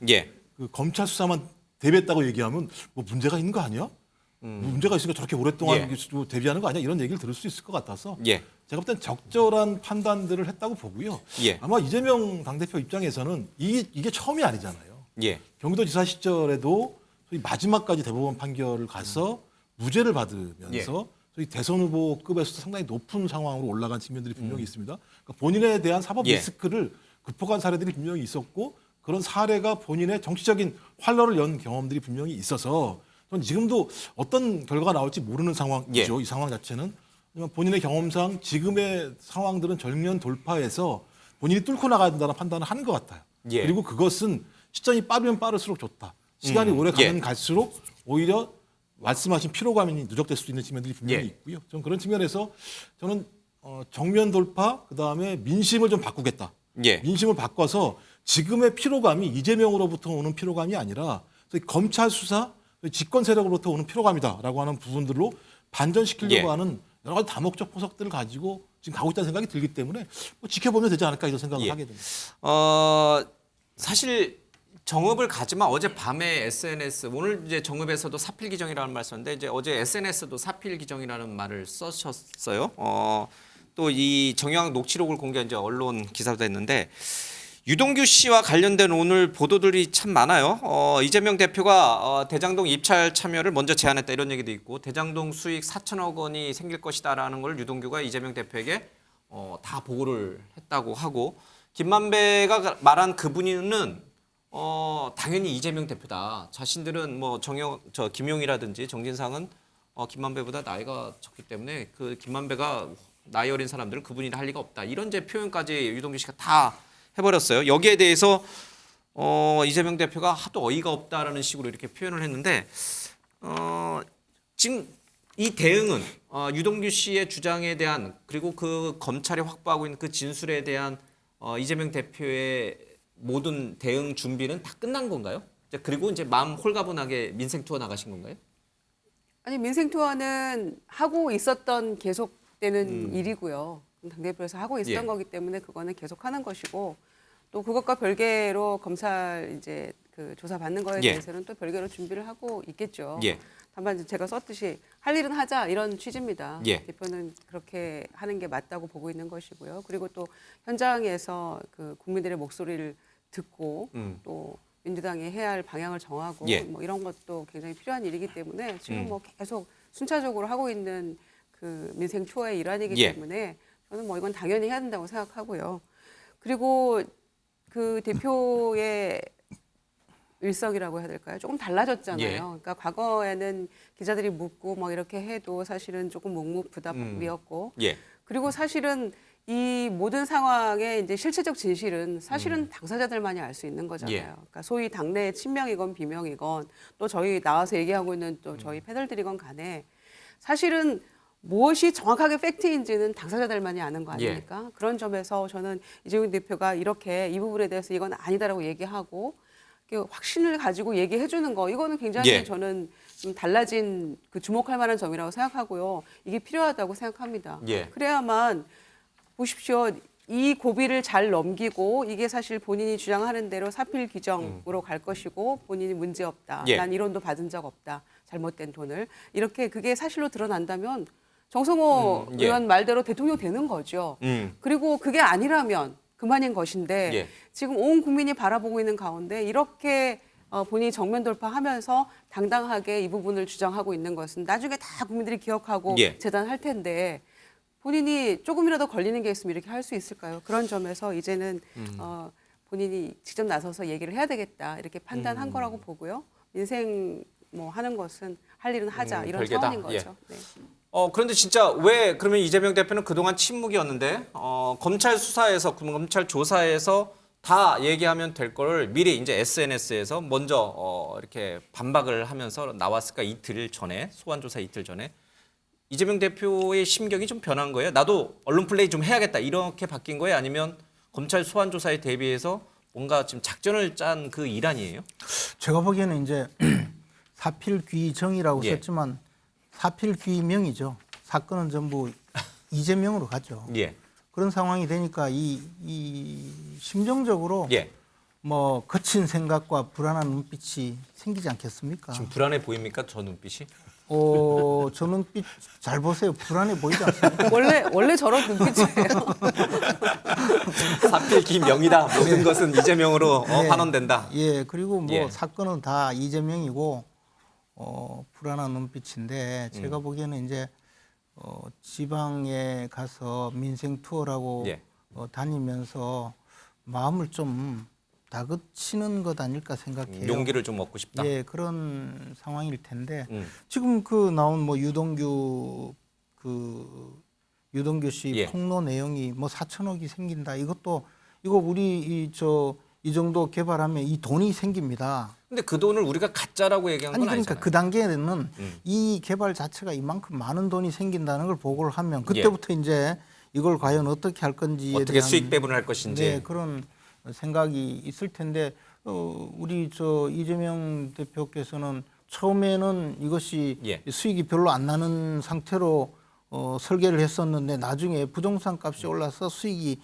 그 검찰 수사만 대비했다고 얘기하면 뭐 문제가 있는 거 아니야? 문제가 있으니까 저렇게 오랫동안 대비하는 거 아니야? 이런 얘기를 들을 수 있을 것 같아서 제가 볼 땐 적절한 판단들을 했다고 보고요. 아마 이재명 당대표 입장에서는 이게 처음이 아니잖아요. 경기도지사 시절에도 소위 마지막까지 대법원 판결을 가서 무죄를 받으면서 소위 대선 후보급에서도 상당히 높은 상황으로 올라간 측면들이 분명히 있습니다. 그러니까 본인에 대한 사법 리스크를 극복한 사례들이 분명히 있었고 그런 사례가 본인의 정치적인 활로를 연 경험들이 분명히 있어서 저는 지금도 어떤 결과가 나올지 모르는 상황이죠. 이 상황 자체는. 하지만 본인의 경험상 지금의 상황들은 정면 돌파해서 본인이 뚫고 나가야 된다는 판단을 하는 것 같아요. 그리고 그것은 시점이 빠르면 빠를수록 좋다. 시간이 오래 가면 갈수록 오히려 말씀하신 피로감이 누적될 수 있는 측면들이 분명히 있고요. 저는 그런 측면에서 저는 정면 돌파, 그다음에 민심을 좀 바꾸겠다. 민심을 바꿔서 지금의 피로감이 이재명으로부터 오는 피로감이 아니라 검찰 수사, 집권 세력으로부터 오는 피로감이다라고 하는 부분들로 반전시키려고 하는 여러 가지 다목적 포석들을 가지고 지금 가고 있다는 생각이 들기 때문에 뭐 지켜보면 되지 않을까 이런 생각을 하게 됩니다. 사실 정읍을 가지만 어제 밤에 SNS 오늘 이제 정읍에서도 사필 기정이라는 말 썼는데 이제 어제 SNS도 사필 기정이라는 말을 쓰셨어요. 또 이 정영학 녹취록을 공개한 이제 언론 기사도 했는데 유동규 씨와 관련된 오늘 보도들이 참 많아요. 이재명 대표가 대장동 입찰 참여를 먼저 제안했다 이런 얘기도 있고 대장동 수익 4천억 원이 생길 것이다라는 걸 유동규가 이재명 대표에게 다 보고를 했다고 하고 김만배가 말한 그분은 당연히 이재명 대표다. 자신들은 뭐 김용이라든지 정진상은 김만배보다 나이가 적기 때문에 그 김만배가 나이 어린 사람들은 그분이 할 리가 없다. 이런 이제 표현까지 유동규 씨가 다 해버렸어요. 여기에 대해서 이재명 대표가 하도 어이가 없다라는 식으로 이렇게 표현을 했는데 지금 이 대응은 유동규 씨의 주장에 대한 그리고 그 검찰이 확보하고 있는 그 진술에 대한 이재명 대표의 모든 대응 준비는 다 끝난 건가요? 그리고 이제 마음 홀가분하게 민생 투어 나가신 건가요? 아니 민생 투어는 하고 있었던 계속되는 일이고요. 당대표에서 하고 있었던 거기 때문에 그거는 계속하는 것이고 또 그것과 별개로 검찰 이제 그 조사 받는 거에 대해서는 또 별개로 준비를 하고 있겠죠. 다만 제가 썼듯이 할 일은 하자 이런 취지입니다. 대표는 그렇게 하는 게 맞다고 보고 있는 것이고요. 그리고 또 현장에서 그 국민들의 목소리를 듣고 또 민주당이 해야 할 방향을 정하고 뭐 이런 것도 굉장히 필요한 일이기 때문에 지금 뭐 계속 순차적으로 하고 있는 그 민생 투어의 일환이기 때문에 저는 뭐 이건 당연히 해야 된다고 생각하고요. 그리고 그 대표의 일성이라고 해야 될까요? 조금 달라졌잖아요. 그러니까 과거에는 기자들이 묻고 뭐 이렇게 해도 사실은 조금 묵묵부답이었고 그리고 사실은 이 모든 상황의 이제 실체적 진실은 사실은 당사자들만이 알 수 있는 거잖아요. 예. 그러니까 소위 당내 친명이건 비명이건 또 저희 나와서 얘기하고 있는 또 저희 패널들이건 간에 사실은 무엇이 정확하게 팩트인지는 당사자들만이 아는 거 아닙니까? 그런 점에서 저는 이재명 대표가 이렇게 이 부분에 대해서 이건 아니다라고 얘기하고 확신을 가지고 얘기해 주는 거 이거는 굉장히 저는 좀 달라진 그 주목할 만한 점이라고 생각하고요. 이게 필요하다고 생각합니다. 그래야만 보십시오. 이 고비를 잘 넘기고 이게 사실 본인이 주장하는 대로 사필 규정으로 갈 것이고 본인이 문제 없다. 난 이론도 받은 적 없다. 잘못된 돈을. 이렇게 그게 사실로 드러난다면 정성호 의원 말대로 대통령 되는 거죠. 그리고 그게 아니라면 그만인 것인데 지금 온 국민이 바라보고 있는 가운데 이렇게 본인이 정면 돌파하면서 당당하게 이 부분을 주장하고 있는 것은 나중에 다 국민들이 기억하고 재단할 텐데 본인이 조금이라도 걸리는 게 있으면 이렇게 할 수 있을까요? 그런 점에서 이제는 본인이 직접 나서서 얘기를 해야 되겠다 이렇게 판단한 거라고 보고요. 인생 뭐 하는 것은 할 일은 하자 이런 별개다. 차원인 거죠. 네. 그런데 진짜 왜 그러면 이재명 대표는 그동안 침묵이었는데 검찰 수사에서 검찰 조사에서 다 얘기하면 될 거를 미리 이제 SNS에서 먼저 이렇게 반박을 하면서 나왔을까 이틀 전에 소환 조사 이틀 전에 이재명 대표의 심경이 좀 변한 거예요. 나도 언론 플레이 좀 해야겠다 이렇게 바뀐 거예요. 아니면 검찰 소환 조사에 대비해서 뭔가 지금 작전을 짠 그 일환이에요? 제가 보기에는 이제 사필귀정이라고 썼지만 사필귀명이죠. 사건은 전부 이재명으로 가죠. 그런 상황이 되니까 이 심정적으로 뭐 거친 생각과 불안한 눈빛이 생기지 않겠습니까? 지금 불안해 보입니까? 저 눈빛이? 저 눈빛 잘 보세요. 불안해 보이지 않습니까? 원래 저런 눈빛이에요. 사필귀명이다. 모든 것은 이재명으로 환원된다. 그리고 뭐 사건은 다 이재명이고 불안한 눈빛인데 제가 보기에는 이제 지방에 가서 민생 투어라고 다니면서 마음을 좀 다그치는 것 아닐까 생각해요. 용기를 좀 얻고 싶다. 그런 상황일 텐데 지금 그 나온 뭐 유동규 씨 폭로 내용이 뭐 4천억이 생긴다. 이거 우리 이 정도 개발하면 이 돈이 생깁니다. 근데 그 돈을 우리가 가짜라고 얘기한 건 그러니까 아니잖아요. 그 단계에는 이 개발 자체가 이만큼 많은 돈이 생긴다는 걸 보고를 하면 그때부터 이제 이걸 과연 어떻게 할 건지에 어떻게 대한 수익 배분을 할 것인지 그런 생각이 있을 텐데 우리 이재명 대표께서는 처음에는 이것이 수익이 별로 안 나는 상태로 설계를 했었는데 나중에 부동산 값이 올라서 수익이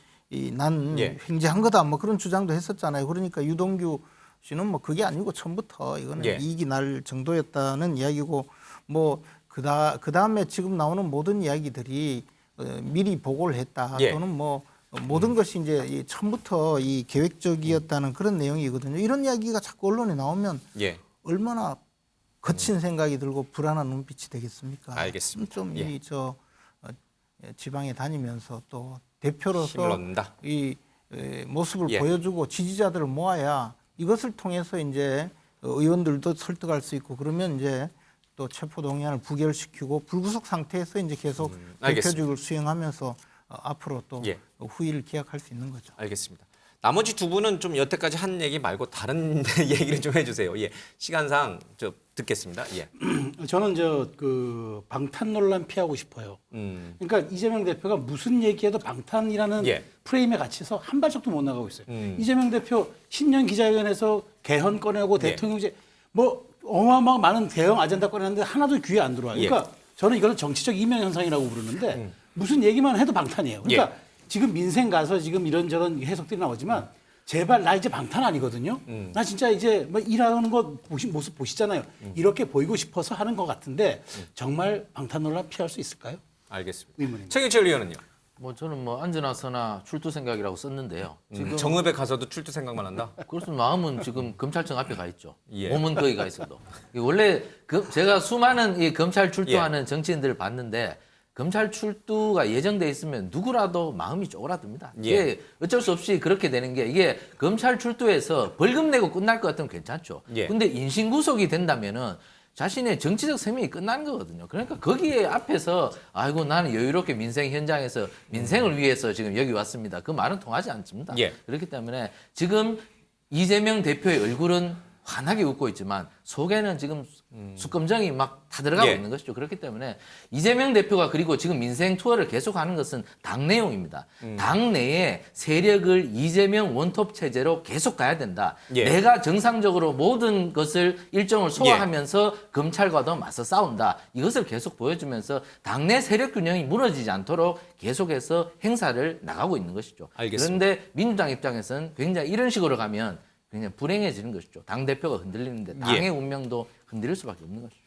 난 횡재한 거다 뭐 그런 주장도 했었잖아요. 그러니까 유동규 씨는 뭐 그게 아니고 처음부터 이거는 이익이 날 정도였다는 이야기고 뭐 그다음에 지금 나오는 모든 이야기들이 미리 보고를 했다 또는 뭐 모든 것이 이제 처음부터 이 계획적이었다는 그런 내용이거든요. 이런 이야기가 자꾸 언론에 나오면 얼마나 거친 생각이 들고 불안한 눈빛이 되겠습니까? 알겠습니다. 좀 지방에 다니면서 또 대표로서 이 모습을 보여주고 지지자들을 모아야 이것을 통해서 이제 의원들도 설득할 수 있고 그러면 이제 또 체포 동의안을 부결시키고 불구속 상태에서 이제 계속 대표직을 수행하면서 앞으로 또 후일을 기약할 수 있는 거죠. 알겠습니다. 나머지 두 분은 좀 여태까지 한 얘기 말고 다른 얘기를 좀 해주세요. 시간상 듣겠습니다. 저는 그 방탄 논란 피하고 싶어요. 그러니까 이재명 대표가 무슨 얘기해도 방탄이라는 프레임에 갇혀서 한 발짝도 못 나가고 있어요. 이재명 대표 신년 기자회견에서 개헌 꺼내고 대통령제 뭐 어마어마한 많은 대형 아젠다 꺼내는데 하나도 귀에 안 들어와요. 그러니까 저는 이걸 정치적 이면 현상이라고 부르는데 무슨 얘기만 해도 방탄이에요. 그러니까 지금 민생 가서 지금 이런저런 해석들이 나오지만 제발 나 이제 방탄 아니거든요. 나 진짜 이제 뭐 일하는 거 모습 보시잖아요. 이렇게 보이고 싶어서 하는 것 같은데 정말 방탄 논란 피할 수 있을까요? 알겠습니다. 최경철 의원은요? 저는 뭐 안전하서나 출두 생각이라고 썼는데요. 지금 정읍에 가서도 출두 생각만 한다. 그래서 마음은 지금 검찰청 앞에 가 있죠. 몸은 거기 가 있어도. 원래 제가 수많은 이 검찰 출두하는 정치인들을 봤는데 검찰 출두가 예정돼 있으면 누구라도 마음이 쪼그라듭니다. 이게 어쩔 수 없이 그렇게 되는 게 이게 검찰 출두해서 벌금 내고 끝날 것 같으면 괜찮죠. 근데 인신구속이 된다면은 자신의 정치적 생명이 끝나는 거거든요. 그러니까 거기에 앞에서 아이고 나는 여유롭게 민생 현장에서 민생을 위해서 지금 여기 왔습니다. 그 말은 통하지 않습니다. 예. 그렇기 때문에 지금 이재명 대표의 얼굴은 환하게 웃고 있지만 속에는 지금 숙검정이 막 타들어가고 예. 있는 것이죠. 그렇기 때문에 이재명 대표가 그리고 지금 민생 투어를 계속하는 것은 당내용입니다. 당내에 세력을 이재명 원톱 체제로 계속 가야 된다. 예. 내가 정상적으로 모든 것을 일정을 소화하면서 검찰과도 맞서 싸운다. 이것을 계속 보여주면서 당내 세력 균형이 무너지지 않도록 계속해서 행사를 나가고 있는 것이죠. 알겠습니다. 그런데 민주당 입장에서는 굉장히 이런 식으로 가면 굉장히 불행해지는 것이죠. 당대표가 흔들리는데 당의 운명도 흔들릴 수밖에 없는 것이죠.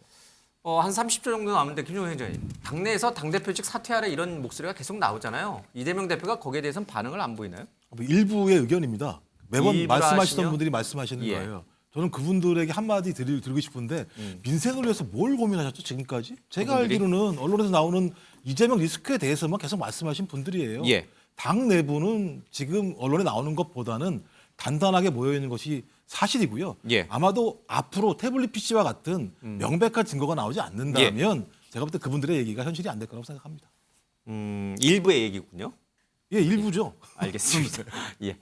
한 30초 정도 남았는데 김종현 위원장님, 당내에서 당대표직 사퇴하라 이런 목소리가 계속 나오잖아요. 이재명 대표가 거기에 대해서는 반응을 안 보이나요? 뭐 일부의 의견입니다. 매번 일부라 말씀하시던 하시면? 분들이 말씀하시는 예. 거예요. 저는 그분들에게 한마디 드리고 싶은데 민생을 위해서 뭘 고민하셨죠 지금까지? 제가 그분들이? 알기로는 언론에서 나오는 이재명 리스크에 대해서만 계속 말씀하신 분들이에요. 예. 당 내부는 지금 언론에 나오는 것보다는 단단하게 모여 있는 것이 사실이고요. 예. 아마도 앞으로 태블릿 PC와 같은 명백한 증거가 나오지 않는다면 제가 볼 때 그분들의 얘기가 현실이 안 될 거라고 생각합니다. 일부의 얘기군요. 예, 일부죠. 알겠습니다. 예.